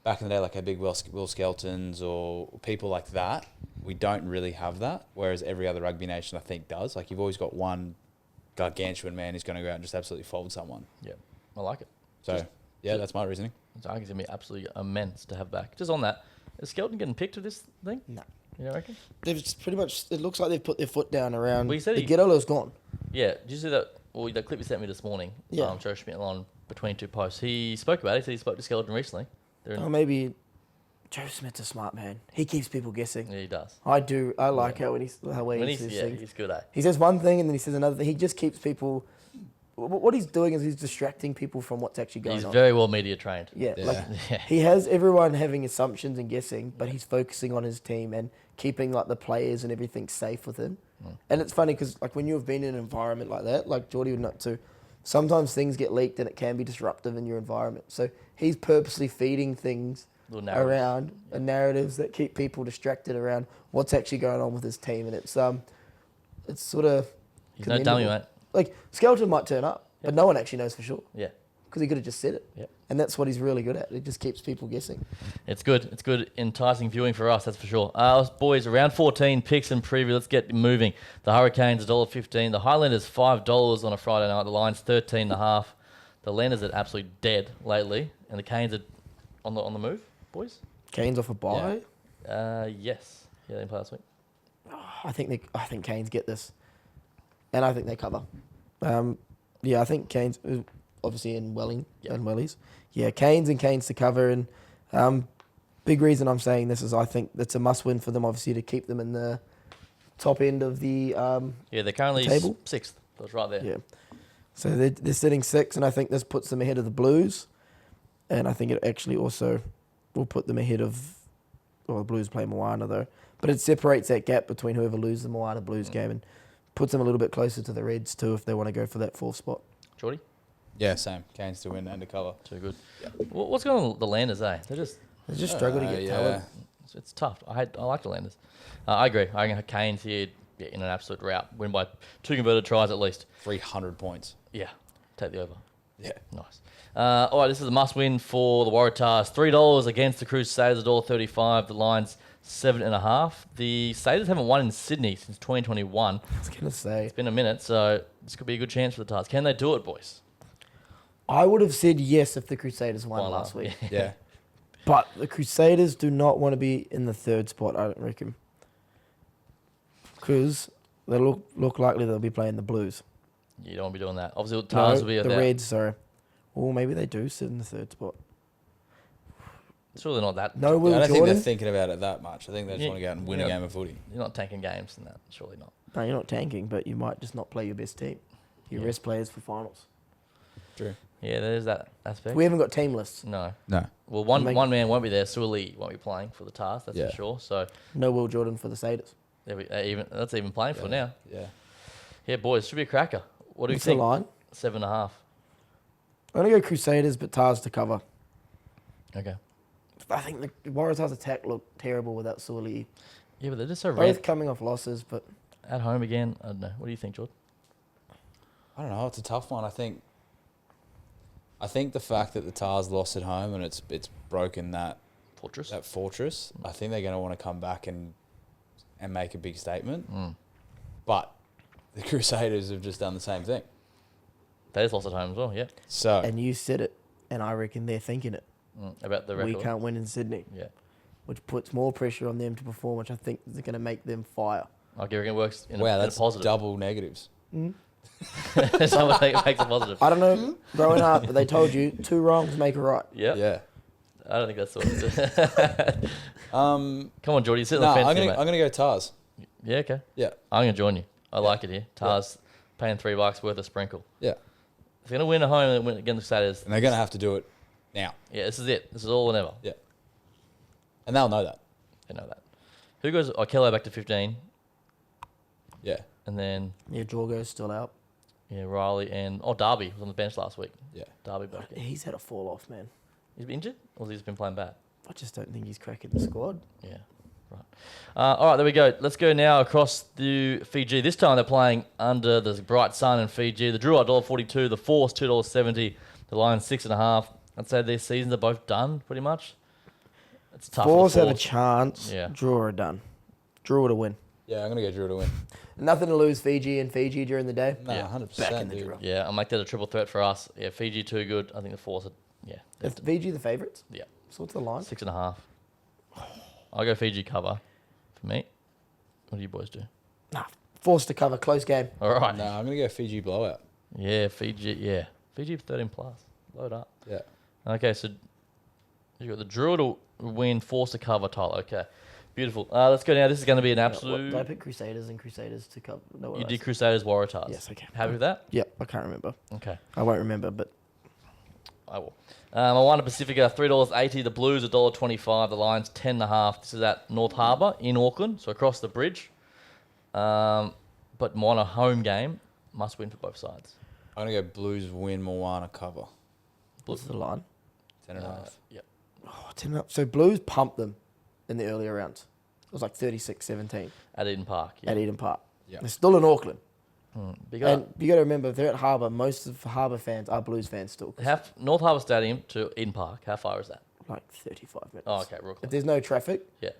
back in the day, like our big Will Skeltons or people like that, we don't really have that. Whereas every other rugby nation, I think, does. Like you've always got one gargantuan man who's going to go out and just absolutely fold someone. Yeah. I like it. So that's my reasoning. So I think it's going to be absolutely immense to have back. Just on that, is Skelton getting picked with this thing? No. You don't reckon? They've just pretty much, it looks like they've put their foot down around. Well, he said the Ghetto's gone. Yeah. Did you see that? Well, that clip you sent me this morning. Yeah. Joe Schmidt on between two posts. He spoke about it. He said he spoke to Skelton recently. Or maybe Joe Smith's a smart man. He keeps people guessing. Yeah, he does. I do. I like how he When says things. he's good at. He says one thing and then he says another thing. He just keeps people. What he's doing is he's distracting people from what's actually going He's on. very well media trained. Yeah, Yeah. like Yeah. he has everyone having assumptions and guessing, but he's focusing on his team and keeping like the players and everything safe with him. And it's funny because like when you've been in an environment like that, like Geordie would know too, sometimes things get leaked and it can be disruptive in your environment. So he's purposely feeding things Little narratives. around and narratives that keep people distracted around what's actually going on with his team, and it's sort of He's no dummy, commendable. mate. Like Skelton might turn up, but no one actually knows for sure Yeah. because he could have just said it. Yep. And that's what he's really good at. It just keeps people guessing. It's good. It's good, enticing viewing for us, that's for sure. Boys, around 14 picks and preview. Let's get moving. The Hurricanes $1.15. The Highlanders $5 on a Friday night. The Lions 13.5. The Landers are absolutely dead lately, and the Canes are on the move. Boys. Canes off a bye. Yes. Yeah, they didn't play last week. I think Canes get this, and I think they cover. I think Canes obviously in Welling and Wellies. Yeah, Canes to cover, and big reason I'm saying this is I think it's a must win for them obviously to keep them in the top end of the Yeah, they're currently table. 6th. That's right there. Yeah. So they're sitting 6, and I think this puts them ahead of the Blues, and I think it actually also will put them ahead of. Well, the Blues play Moana though, but it separates that gap between whoever loses the Moana Blues game and puts them a little bit closer to the Reds too if they want to go for that 4th spot. Geordie? Yeah, same. Canes to win and to cover. Too good. What's going on with the Landers, eh? They just struggle to get talent. It's tough. I like the Landers. I agree. I think Canes here in an absolute rout. Win by 2 converted tries at least. 300 points. Yeah. Take the over. Yeah. Nice. All right, this is a must-win for the Waratahs. $3 against the Crusaders, $1.35. The Lions, 7.5. The Sailors haven't won in Sydney since 2021. I was gonna say It's been a minute, so this could be a good chance for the Tars. Can they do it, boys? I would have said yes if the Crusaders won last week, Yeah. but the Crusaders do not want to be in the 3rd spot. I don't reckon, because they look likely they'll be playing the Blues. You don't want to be doing that. Obviously, the Tars will be at the that. Reds. Sorry, or maybe they do sit in the 3rd spot. Surely not that. No Will I don't think Jordan. they're thinking about it that much. I think they just want to go out and win a game of footy. You're not tanking games and that. Surely not. No, you're not tanking, but you might just not play your best team. You rest players for finals. True. Yeah, there's that aspect. We haven't got team lists. No. No. Well, one man won't be there. Sully won't be playing for the Tars, that's for sure. So No Will Jordan for the Satyrs. that's even playing for now. Yeah. Yeah, boys, should be a cracker. What do you What's the think? line? 7.5. I'm going to go Crusaders, but Tars to cover. Okay. I think the Waratahs' attack looked terrible without Sully. Yeah, but they're just so Both red. coming off losses, but At home again. I don't know. What do you think, George? I don't know. It's a tough one. I think the fact that the Tars lost at home and it's broken that Fortress? fortress. I think they're going to want to come back and make a big statement. Mm. But the Crusaders have just done the same thing. They just lost at home as well, yeah. So And you said it, and I reckon they're thinking it. About the record. We can't win in Sydney. Yeah. Which puts more pressure on them to perform, which I think is going to make them fire. I reckon it works in, wow, in a that's positive. double negatives. Someone makes it positive. I don't know, growing up, but they told you 2 wrongs make a right. Yeah. Yeah. I don't think that's what it is. Come on, Jordy, sit on No, the fence I'm here, gonna mate. I'm gonna go Tars. Yeah, okay. Yeah. I'm going to join you. I like it here. Tars paying $3 worth of sprinkle. Yeah. If you're going to win at home and win against the Saturdays, And they're gonna have to do it now. yeah, this is it. This is all and ever. Yeah. And they'll know that. They know that. Who goes? Kello back to 15, Yeah. and then Yeah, Jorgo's still out. Riley and Darby was on the bench last week. Yeah. Darby back in. He's had a fall off, man. He's been injured, or has he just been playing bad? I just don't think he's cracking the squad. Yeah, right. All right, there we go. Let's go now across to Fiji. This time they're playing under the bright sun in Fiji. The Drew $1.42, the Force $2.70, the Lions 6.5. I'd say these seasons are both done pretty much. It's tough. Force for the have a Force. chance. Yeah. Drew are done. Drew to win. Yeah, I'm gonna go Drew to win. Nothing to lose Fiji and Fiji during the day. No, Yeah. 100%. Back in the dude. drill. Yeah, I'll make that a triple threat for us. Yeah, Fiji too good. I think the Force. Is Fiji the favourites? Yeah, So what's the line? 6.5. I'll go Fiji cover for me. What do you boys do? Nah, Force to cover. Close game. All right. No, I'm gonna go Fiji blowout. Yeah, Fiji. Yeah, Fiji 13 plus. Load up. Yeah. Okay, so you got the Drew to win, Force to cover, Tyler. Okay, beautiful. Let's go now. This is going to be an Did I absolute. pick Crusaders and Crusaders to cover? No, what You I did said. Crusaders, Waratahs. Yes, okay. Happy with that? Yep, I can't remember. Okay, I won't remember, but I will. Moana Pacifica $3.80. The Blues $1.25. The Lions 10.5. This is at North Harbour in Auckland, so across the bridge. But Moana home game must win for both sides. I'm gonna go Blues win, Moana cover. what's the line? 10.5. Yep. Oh, 10 up. So Blues pumped them in the earlier rounds. It was like 36-17 At Eden Park. Yeah. at Eden Park. Yeah. They're still in Auckland. Big And up. you got to remember, they're at Harbour. Most of Harbour fans are Blues fans still. North Harbour Stadium to Eden Park. How far is that? Like 35 minutes. Oh, okay, real If close. there's no traffic, Yeah.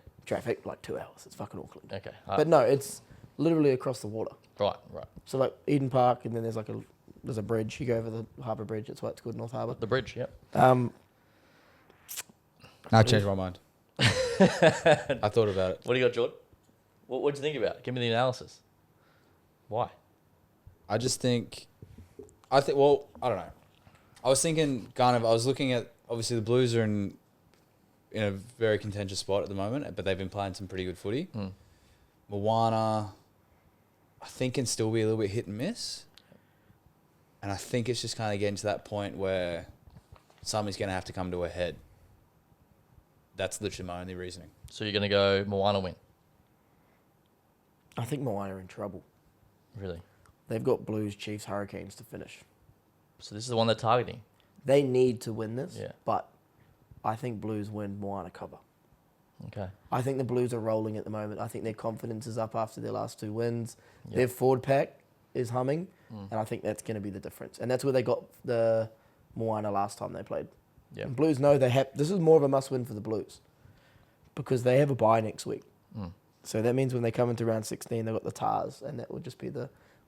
like 2 hours. It's fucking Auckland. Okay. But no, it's literally across the water. Right. So like Eden Park, and then there's a bridge. You go over the Harbour Bridge. That's why it's called North Harbour. The bridge. Yep. I changed my mind. I thought about it. What do you got, Jordan? What do you think about it? Give me the analysis. Why? I just think, well, I don't know. I was thinking I was looking at, obviously the Blues are in a very contentious spot at the moment, but they've been playing some pretty good footy. Moana, I think, can still be a little bit hit and miss. And I think it's just kind of getting to that point where something's going to have to come to a head. That's literally my only reasoning. So you're going to go Moana win? I think Moana are in trouble. Really? They've got Blues, Chiefs, Hurricanes to finish. So this is the one they're targeting? They need to win this, Yeah. but I think Blues win, Moana cover. Okay. I think the Blues are rolling at the moment. I think their confidence is up after their last 2 wins. Yep. Their forward pack is humming, and I think that's going to be the difference. And that's where they got the Moana last time they played. Yep. And Blues know they have. This is more of a must-win for the Blues because they have a bye next week. So that means when they come into round 16, they've got the Tars, and that will just be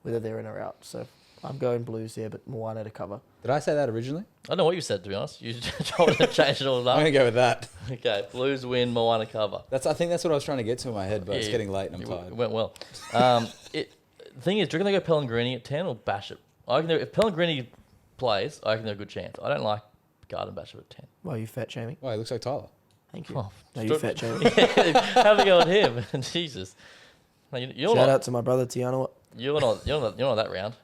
whether they're in or out. So I'm going Blues here, but Moana to cover. Did I say that originally? I don't know what you said, to be honest. You told me to change it all I'm up. going to go with that. Okay, Blues win, Moana cover. I think that's what I was trying to get to in my head, but it's Yeah, getting late and I'm it tired. went well. The thing is, do you reckon they go Pellegrini at 10 or Basham? I reckon if Pellegrini plays, I reckon they're a good chance. I don't like Garden Basham at 10. Why are you fat shaming? Oh, he looks like Tyler. Thank you. Oh, no, you fat shaming. Have a go at him. Jesus. No, you're Shout not, out to my brother Tiana. you're not that round.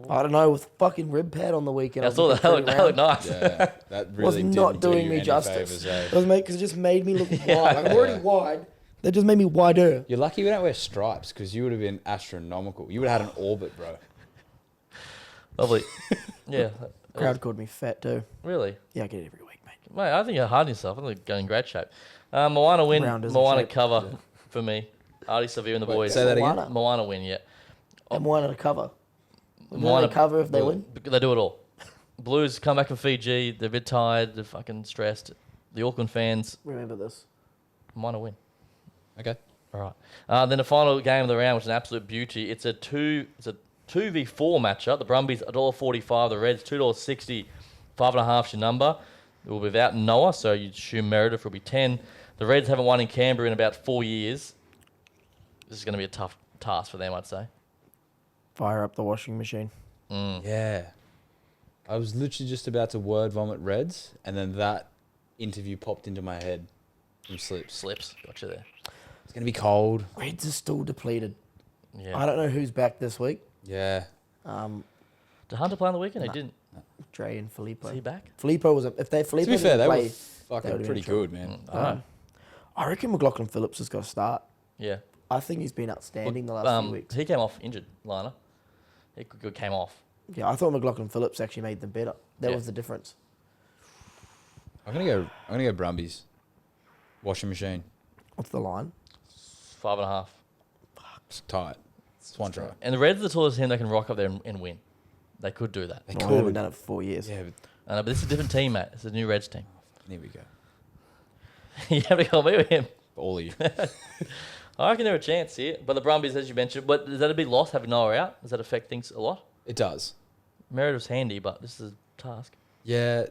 I don't know, with fucking rib pad on the weekend. I saw that. That looked nice. Yeah, that Was really not didn't doing do me you any justice. favours, eh? It was because it just made me look wide. Like, I'm already wide. That just made me wider. You're lucky we don't wear stripes because you would have been astronomical. You would have had an orbit, bro. Lovely. Yeah. Crowd called me fat too. Really? Yeah, I get it every week, mate. Mate, I think you're hard on yourself. I think you're going in great shape. Moana win. Rounders in Moana shape. cover for me. Artie Severe and the Wait, boys. say that again? Moana. Moana win, yeah. And Moana to cover. Moana They cover if they win. They do it all. Blues come back from Fiji. They're a bit tired. They're fucking stressed. The Auckland fans, Remember this. Moana win. Okay. All right. Then the final game of the round, which is an absolute beauty. It's a 2v4 matchup. The Brumbies $1.45, the Reds $2.60, 5.5's your number. It will be without Noah, so you'd assume Meredith will be 10. The Reds haven't won in Canberra in about 4 years. This is going to be a tough task for them, I'd say. Fire up the washing machine. Yeah. I was literally just about to word vomit Reds, and then that interview popped into my head from Slips. Gotcha there. It's going to be cold. Reds are still depleted. Yeah. I don't know who's back this week. Yeah. Did Hunter play on the weekend? Nah. He didn't. Dre and Filippo. Is he back? Filippo was Filippo To be fair, they were play, fucking pretty good, man. I reckon McLaughlin Phillips has got to start. Yeah. I think he's been outstanding the last few weeks. He came off injured, Lana. He came off. Yeah, I thought McLaughlin Phillips actually made them better. That was the difference. I'm gonna go Brumbies. Washing machine. What's the line? 5.5. It's tight. It's one try. And the Reds are the tallest team that can rock up there and win. They could do that. They They could. haven't done it for 4 years. Yeah, But this is a different team, mate. It's a new Reds team. here we go. You have to go with him. All of you. I reckon they're a chance here. But the Brumbies, as you mentioned, but is that a big loss having Noah out? Does that affect things a lot? It does. Meredith's handy, but this is a task. Yeah.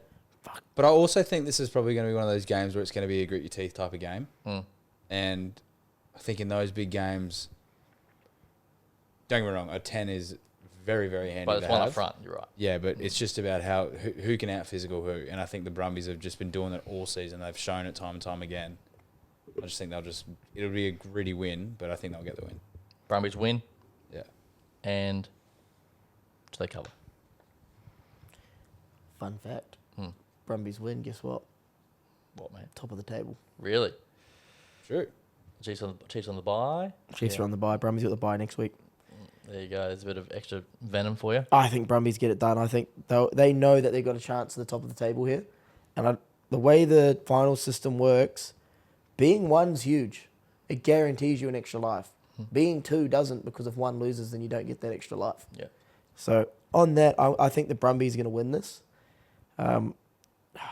But I also think this is probably going to be one of those games where it's going to be a grit your teeth type of game. And I think in those big games, don't get me wrong, a 10 is very, very handy. But it's to one have. up front, you're right. Yeah, but it's just about who can out physical who. And I think the Brumbies have just been doing that all season. They've shown it time and time again. I just think it'll be a gritty win, but I think they'll get the win. Brumbies win. Yeah. And do they cover? Fun fact. Brumbies win, guess what? What, mate? Top of the table. Really? True. Chiefs on the bye. Chiefs are on the bye. Brumbies got the bye next week. There you go. There's a bit of extra venom for you. I think Brumbies get it done. I think they know that they've got a chance at the top of the table here. And the way the final system works, being one's huge. It guarantees you an extra life. Being two doesn't, because if one loses, then you don't get that extra life. Yeah. So on that, I think the Brumbies are going to win this.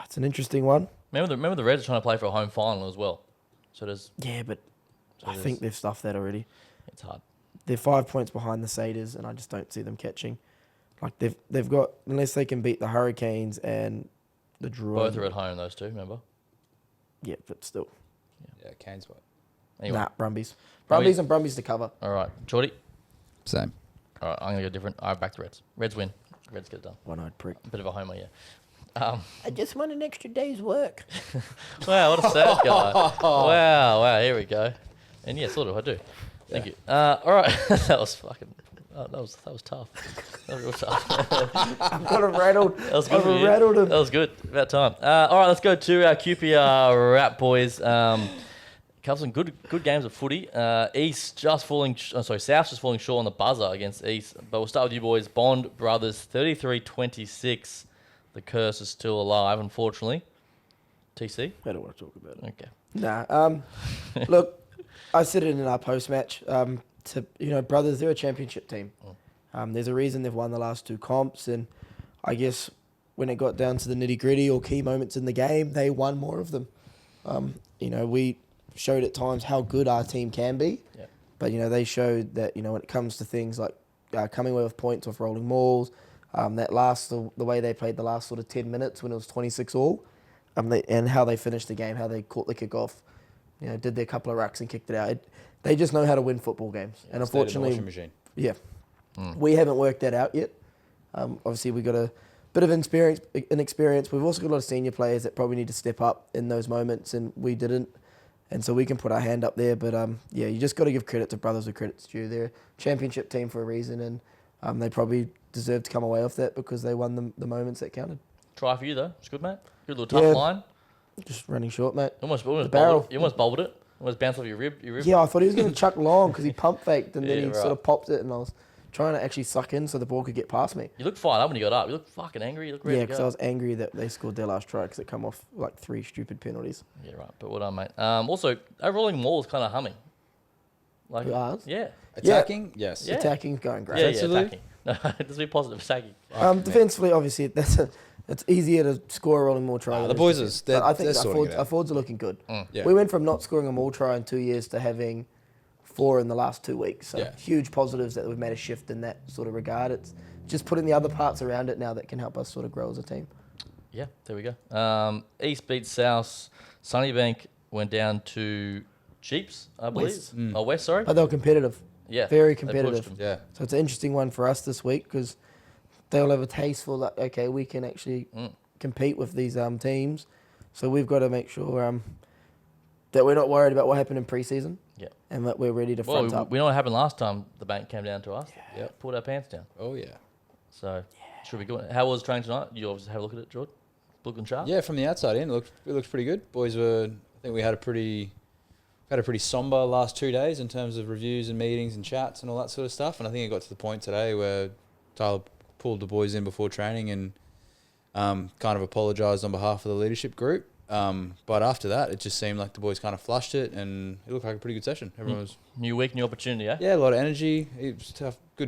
It's an interesting one. Remember the Reds are trying to play for a home final as well. So there's... Yeah, but So I think they've stuffed that already. It's hard. They're 5 points behind the Satyrs, and I just don't see them catching. Like they've got, unless they can beat the Hurricanes and the Druids. Both are at home, those two, remember? Yeah, but still. Yeah, Canes what? Anyway. Nah, Brumbies. Brumbies and Brumbies to cover. All right. Geordie? Same. All right, I'm going to go different. All right, back to Reds. Reds win. Reds get it done. One-eyed prick. A bit of a homer, yeah. I just want an extra day's work. Wow, what a sad guy. Wow, here we go. And yeah, sort of, I do. Thank you. All right, that was fucking... that was tough. That was real tough. I've got him rattled. That was good. I've rattled him. That was good. About time. All right, let's go to our QPR wrap, boys. Couple some good games of footy. South just falling short on the buzzer against East. But we'll start with you boys. Bond Brothers 33-26. The curse is still alive, unfortunately. TC? I don't want to talk about it. Okay. Nah. Look, I said it in our post-match. Brothers, they're a championship team. There's a reason they've won the last two comps, and I guess when it got down to the nitty-gritty or key moments in the game, they won more of them. We showed at times how good our team can be, but they showed that when it comes to things like coming away with points off rolling mauls, the way they played the last sort of 10 minutes when it was 26 all, and how they finished the game, how they caught the kickoff, did their couple of rucks and kicked it out. They just know how to win football games, and unfortunately, we haven't worked that out yet. Obviously, we got a bit of inexperience. We've also got a lot of senior players that probably need to step up in those moments, and we didn't. And so we can put our hand up there. But, you just got to give credit to Brothers where credit's due. They're a championship team for a reason, and they probably deserve to come away off that because they won the moments that counted. Try for you, though. It's good, mate. Good little tough line. Just running short, mate. You almost bobbled it. Almost bounced off your rib. Yeah, I thought he was going to chuck long because he pump faked and then he sort of popped it, and I was trying to actually suck in so the ball could get past me. You looked fired up when you got up. You looked fucking angry. You looked ready to go. Yeah, because I was angry that they scored their last try because it come off like 3 stupid penalties. Yeah, right. But well done, mate. Also, our rolling wall is kind of humming. Like ours? Yeah. Attacking? Yes. Yeah. Attacking, going great. Yeah, attacking. No, just be positive. Attacking. Defensively, obviously, it's easier to score a rolling maul try. The boys I think our forwards are looking good. Yeah. We went from not scoring a maul try in 2 years to having 4 in the last 2 weeks. So Yeah. huge positives that we've made a shift in that sort of regard. It's just putting the other parts around it now that can help us sort of grow as a team. Yeah, there we go. East beat South. Sunnybank went down to Jeeps, I believe. West. Oh, West, sorry. But they were competitive. Yeah. Very they pushed competitive. them. Yeah. So it's an interesting one for us this week because they'll have a taste for that. Okay, we can actually compete with these teams. So we've got to make sure that we're not worried about what happened in preseason. Yeah. And that we're ready to front Well, up. we know what happened last time the bank came down to us. Yeah. Pulled our pants down. Oh, yeah. So, should be good. How was training tonight? You obviously have a look at it, Jordan. Looking sharp? Yeah, from the outside in, it looked pretty good. Boys were, I think we had a pretty somber last 2 days in terms of reviews and meetings and chats and all that sort of stuff. And I think it got to the point today where Tyler pulled the boys in before training and kind of apologised on behalf of the leadership group. But after that, it just seemed like the boys kind of flushed it, and it looked like a pretty good session. Everyone was New week, new opportunity, eh? a lot of energy. It was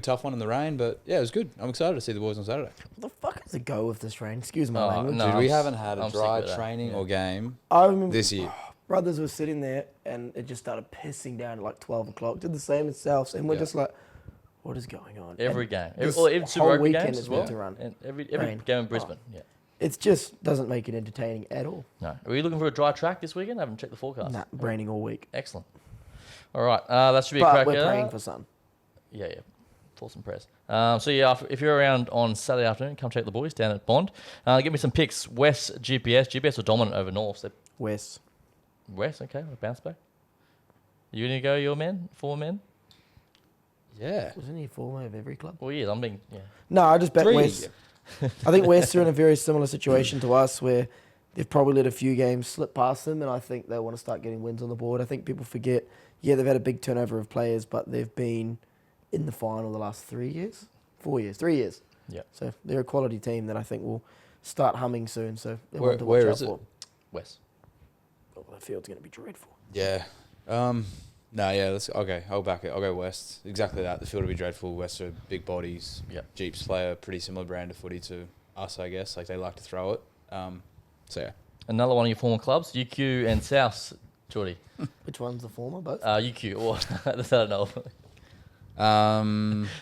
tough one in the rain, but yeah, it was good. I'm excited to see the boys on Saturday. What the fuck is the go with this rain? Excuse my Oh, language. no. Dude, I'm we s- haven't had a I'm sick dry with that. training Yeah. or game I remember this year. brothers were sitting there and it just started pissing down at like 12 o'clock. Did the same in South, and we're Yeah. just like, what is going on? Every And game. this Even Super whole Rugby weekend games is as well. meant to run. And every Rain. game in Brisbane. Yeah. It just doesn't make it entertaining at all. No. Are you looking for a dry track this weekend? I haven't checked the forecast. Nah, raining all week. Excellent. All right. That should be a But cracker. we're praying for sun. Yeah. Thoughts and prayers. So, yeah, if you're around on Saturday afternoon, come check the boys down at Bond. Give me some picks. West, GPS. GPS were dominant over North. So West. West, okay. We'll bounce back. You going to go your men? 4 men? Yeah. Wasn't he former of every club? Well, yeah, I'm being... Yeah. No, I just bet 3. West. I think West are in a very similar situation to us where they've probably let a few games slip past them, and I think they want to start getting wins on the board. I think people forget, they've had a big turnover of players, but they've been in the final the last 3 years? 4 years? 3 years. Yeah. So they're a quality team that I think will start humming soon. So they're Where- one to watch where out is it? for. West. Oh, that field's going to be dreadful. Yeah. No, yeah, I'll back it. I'll go West. Exactly that. The field will be dreadful. West are big bodies. Yep. Jeeps play a pretty similar brand of footy to us, I guess. Like, they like to throw it. So, yeah. Another one of your former clubs, UQ and South, Geordie. Which one's the former? Both? UQ. Or, I don't know.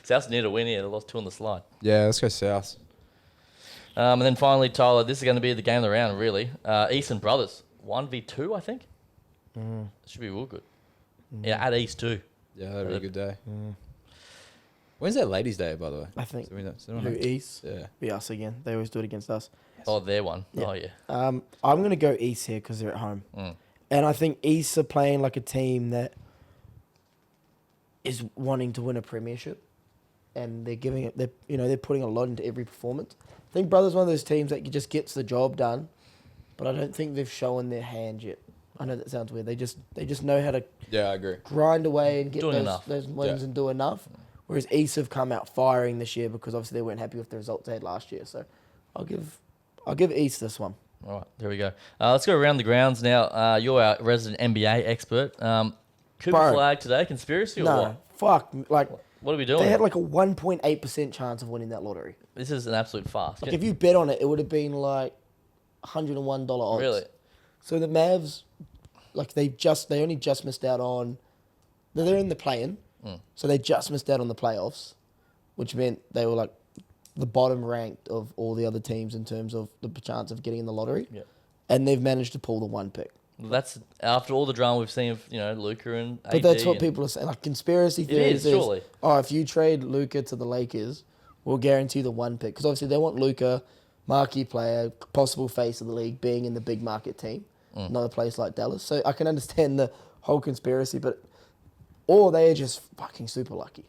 South's near to win here. They lost 2 on the slide. Yeah, let's go South. And then finally, Tyler, this is going to be the game of the round, really. Eastern Brothers. 1v2, I think. Should be real good. Yeah, at East too. Yeah, that'd be a good day. When's that ladies' day, by the way? I think. Does anyone Who know? East? Yeah. Be us again. They always do it against us. Oh, their one. Yeah. Oh, yeah. I'm going to go East here because they're at home. And I think East are playing like a team that is wanting to win a premiership. And they're giving it, they're putting a lot into every performance. I think Brothers one of those teams that just gets the job done, but I don't think they've shown their hand yet. I know that sounds weird. They just know how to Yeah, I agree. grind away and get Doing enough. those wins Yeah. and do enough. Whereas East have come out firing this year because obviously they weren't happy with the results they had last year. So I'll give East this one. All right, there we go. Let's go around the grounds now. You're our resident NBA expert. Cooper Bro. flag today, conspiracy or No, what? fuck. Like What are we doing? they had like a 1.8% chance of winning that lottery. This is an absolute farce. Like if you bet on it, it would have been like $101 odds. Really? So the Mavs, like they only just missed out on. They're in the play-in, so they just missed out on the playoffs, which meant they were like the bottom ranked of all the other teams in terms of the chance of getting in the lottery. Yeah. And they've managed to pull the one pick. That's after all the drama we've seen of Luka and AD. But that's what and- people are saying. Like conspiracy It theories is, surely. oh, if you trade Luka to the Lakers, we'll guarantee the one pick. Because obviously they want Luka, marquee player, possible face of the league, being in the big market team, not a place like Dallas. So I can understand the whole conspiracy, or they are just fucking super lucky.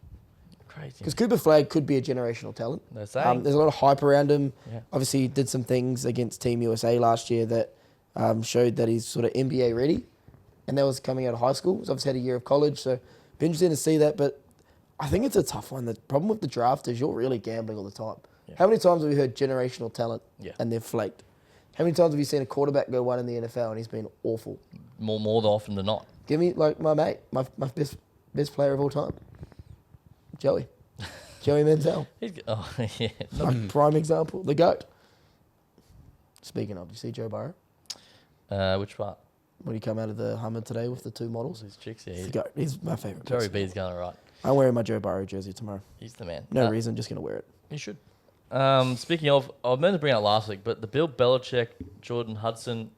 Crazy. Because Cooper Flag could be a generational talent. They're saying. There's a lot of hype around him. Yeah. Obviously, he did some things against Team USA last year that showed that he's sort of NBA ready. And that was coming out of high school. He's obviously had a year of college, so be interesting to see that. But I think it's a tough one. The problem with the draft is you're really gambling all the time. Yeah. How many times have we heard generational talent Yeah. and they've flaked? How many times have you seen a quarterback go one in the NFL and he's been awful? more often than not. Give me like my mate, my best player of all time, Joey Manziel. Oh, yeah. Like prime example, the GOAT. Speaking of, you see Joe Burrow? Which part? when he come out of the Hummer today with the two models. These chicks, yeah. He's my favourite. Joey B's going all right. I'm wearing my Joe Burrow jersey tomorrow. He's the man. No reason, just going to wear it. You should. Speaking of, I was meant to bring it up last week, but the Bill Belichick, Jordan Hudson,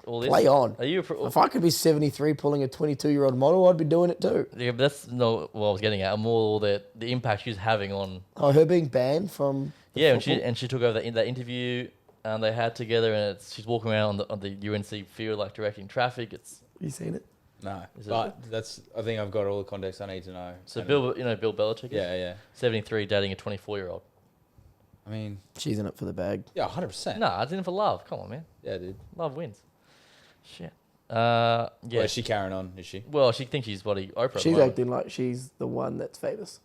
all this. Play on. Are you? If I could be 73 pulling a 22-year-old model, I'd be doing it too. Yeah, but that's not what I was getting at. More the impact she's having on. Oh, her being banned from. Yeah, and she took over that interview they had together, and she's walking around on the UNC field like directing traffic. It's. You seen it? No, but that's. I think I've got all the context I need to know. So Bill Belichick. Yeah. 73, dating a 24-year-old. I mean, she's in it for the bag. Yeah, 100%. No, I did it for love. Come on, man. Yeah, dude. Love wins. Shit. Yeah. Well, is she carrying on? Is she? Well, she thinks she's Oprah. She's acting like she's the one that's famous,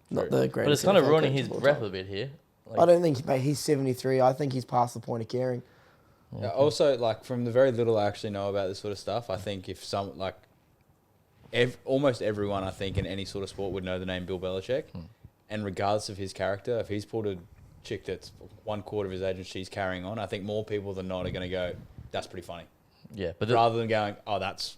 not the greatest. But it's kind of NFL ruining coach his of all breath time. a bit here. I don't think he's 73. I think he's past the point of caring. Yeah, also, like, from the very little I actually know about this sort of stuff, I think if some, like, almost everyone, I think, in any sort of sport would know the name Bill Belichick. And regardless of his character, if he's pulled a chick that's 1/4 of his age and she's carrying on, I think more people than not are going to go, that's pretty funny. Yeah, but rather than going, oh, that's...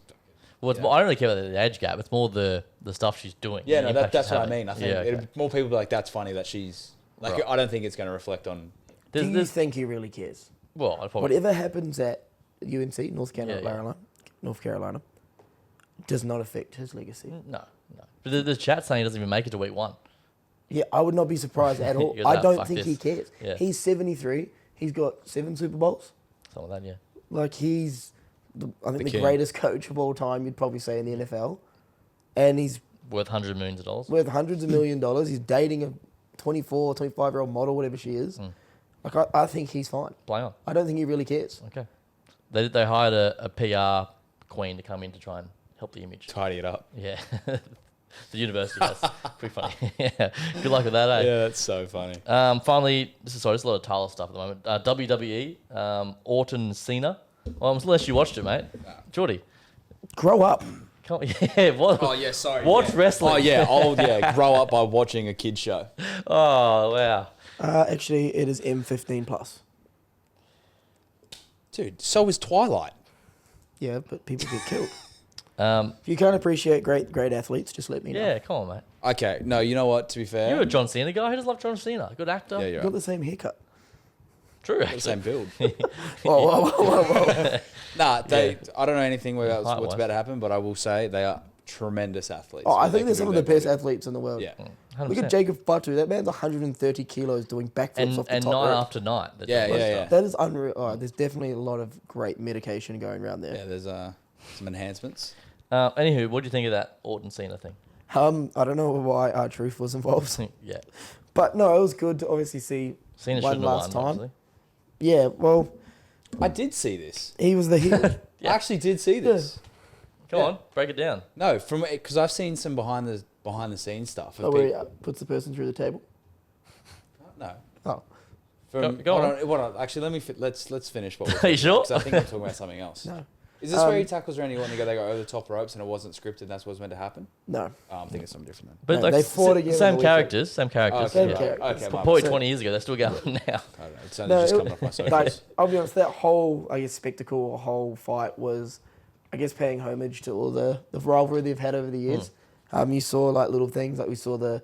Well, it's more, I don't really care about the age gap. It's more the stuff she's doing. Yeah, no, that's what I mean. I think more people be like, that's funny that she's... Like, Right. I don't think it's going to reflect on... Do you think he really cares? Well, I probably... Whatever happens at UNC, North Carolina, does not affect his legacy. No. But the chat saying he doesn't even make it to week 1. Yeah, I would not be surprised at all. I don't think he cares. Yeah. He's 73. He's got 7 Super Bowls. Something like that, yeah. Like, he's, I think, the greatest coach of all time, you'd probably say, in the NFL. And he's... Worth $100 million. Worth hundreds of $millions. He's dating a 24, 25-year-old model, whatever she is. Like, I think he's fine. Play on. I don't think he really cares. Okay. They hired a PR queen to come in to try and help the image. Tidy it up. Yeah. The university has. Pretty funny. Yeah. Good luck with that, eh? Yeah, that's so funny. Finally, this is a lot of Tyler stuff at the moment. WWE, Orton Cena. Well, unless you watched it, mate. Geordie. Grow up. Come on. Yeah, what? Oh, yeah, sorry. Watch wrestling. Oh, yeah. Grow up by watching a kid's show. Oh, wow. Actually, it is M15 plus. Dude, so is Twilight. Yeah, but people get killed. If you can't appreciate great athletes, just let me know. Yeah, come on, mate. Okay, no, you know what, to be fair... You're a John Cena guy. Who does love John Cena? Good actor. Yeah, you're You've got the same haircut. True, The same build. Whoa. Nah, I don't know anything about what's about to happen, but I will say they are tremendous athletes. Oh, I think they're some of the best athletes in the world. Yeah. 100%. Look at Jacob Fatu. That man's 130 kilos doing backflips off the and top night rope. after night. Yeah. That is unreal. Oh, there's definitely a lot of great medication going around there. Yeah, there's some enhancements. Anywho, what do you think of that Orton Cena thing? I don't know why R-Truth was involved. Yeah. But no, it was good to obviously see Cena one shouldn't have last won, time. obviously. Yeah, well, I did see this. he was the heel. I actually did see this. Come on, break it down. No, because I've seen some behind the scenes stuff. Where he puts the person through the table. No. Oh. Go on. Actually, let's finish what we're Are talking you sure? about, 'cause I think I'm talking about something else. No. Is this where he tackles Randy Orton and they go over the top ropes and it wasn't scripted and that's what's meant to happen? No. Oh, I'm thinking something different then. But No, like they fought again same on the characters, same characters. Same yeah. characters. Okay, Probably So- 20 years ago. They're still going now. I don't know. It's only just coming off my socials. Like, I'll be honest, that whole, spectacle or whole fight was, paying homage to all the rivalry they've had over the years. You saw, little things, we saw the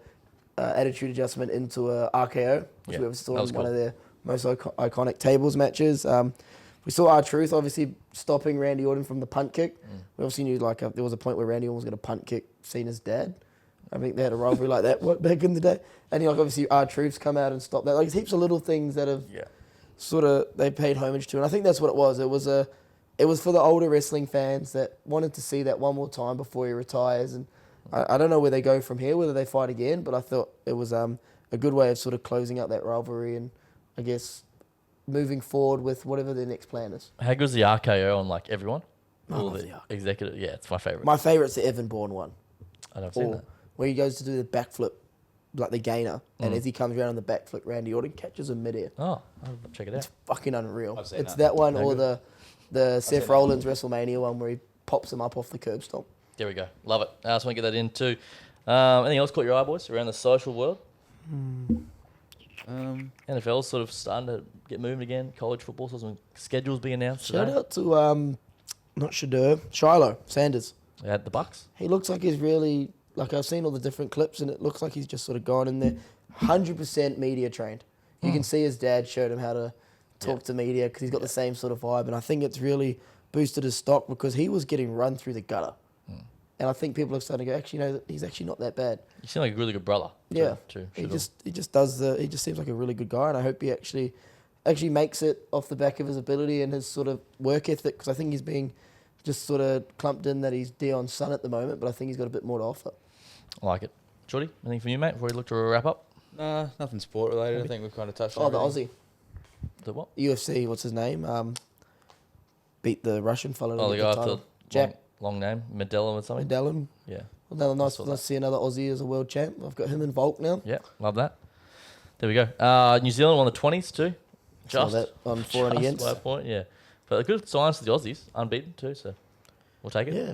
attitude adjustment into a RKO, which we ever saw in one of their most iconic tables matches. We saw R-Truth, obviously, stopping Randy Orton from the punt kick. We obviously knew, there was a point where Randy Orton was going to punt kick Cena's dad. I think they had a rivalry like that back in the day. And, obviously, R-Truth's come out and stopped that. There's heaps of little things that have they paid homage to. And I think that's what it was. It was for the older wrestling fans that wanted to see that one more time before he retires. And I don't know where they go from here, whether they fight again, but I thought it was a good way of sort of closing out that rivalry and, I guess, moving forward with whatever their next plan is. How good's the RKO on everyone? I All love the the RKO. executive. Yeah, it's my favorite. My favourite's the Evan Bourne one. I don't seen that. Where he goes to do the backflip, like the gainer, and as he comes around on the backflip, Randy Orton catches him midair. Oh, I'll check it out. It's fucking unreal. I've seen It's that. that one No or good. the Seth Rollins WrestleMania one where he pops him up off the curb stomp. There we go. Love it. I just want to get that in too. Anything else caught your eye, boys, around the social world? NFL's sort of starting to get moving again. College football, so some schedules being announced Shout today. out to not Shadur, Shiloh Sanders. They had the Bucks. He looks like he's really, like I've seen all the different clips and it looks like he's just sort of gone in there. 100% media trained. You can see his dad showed him how to talk to media because he's got the same sort of vibe. And I think it's really boosted his stock because he was getting run through the gutter. And I think people are starting to go, actually, no, he's actually not that bad. You seem like a really good brother. Yeah. He He just seems like a really good guy. And I hope he actually makes it off the back of his ability and his sort of work ethic because I think he's being just sort of clumped in that he's Dion's son at the moment, but I think he's got a bit more to offer. I like it. Jordy, anything from you, mate, before we look to wrap up? Nah, nothing sport related. I think we've kind of touched on Oh, the Aussie. The what? UFC, what's his name? Beat the Russian fellow. Oh, the to guy get the with title. the Jack long name, Medellin or something? Medellin. Yeah. Well, nice saw to that. see another Aussie as a world champ. I've got him in Volk now. Yeah, love that. There we go. New Zealand won the 20s too. Saw that on for and against. By a point, yeah. But a good signs for the Aussies, unbeaten too, so we'll take it. Yeah.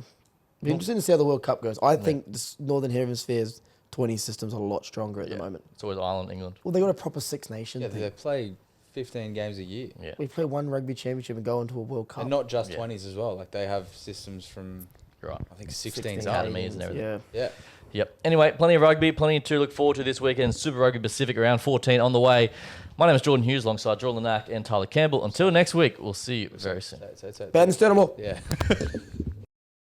Be interesting to see how the World Cup goes. I think this Northern Hemisphere's 20 system's a lot stronger at the moment. It's always Ireland, England. Well, they got a proper Six Nation Yeah, thing. they play 15 games a year. Yeah. We play one rugby championship and go into a World Cup. And not just 20s as well. Like they have systems from, You're right. I think, 16s 16 up. academies and everything. Yeah. Yeah. Yep. Anyway, plenty of rugby, plenty to look forward to this weekend. Super Rugby Pacific around 14 on the way. My name is Jordan Hughes alongside Jordan Lanack and Tyler Campbell. Until next week, we'll see you very soon. Bad and Stenable. Yeah.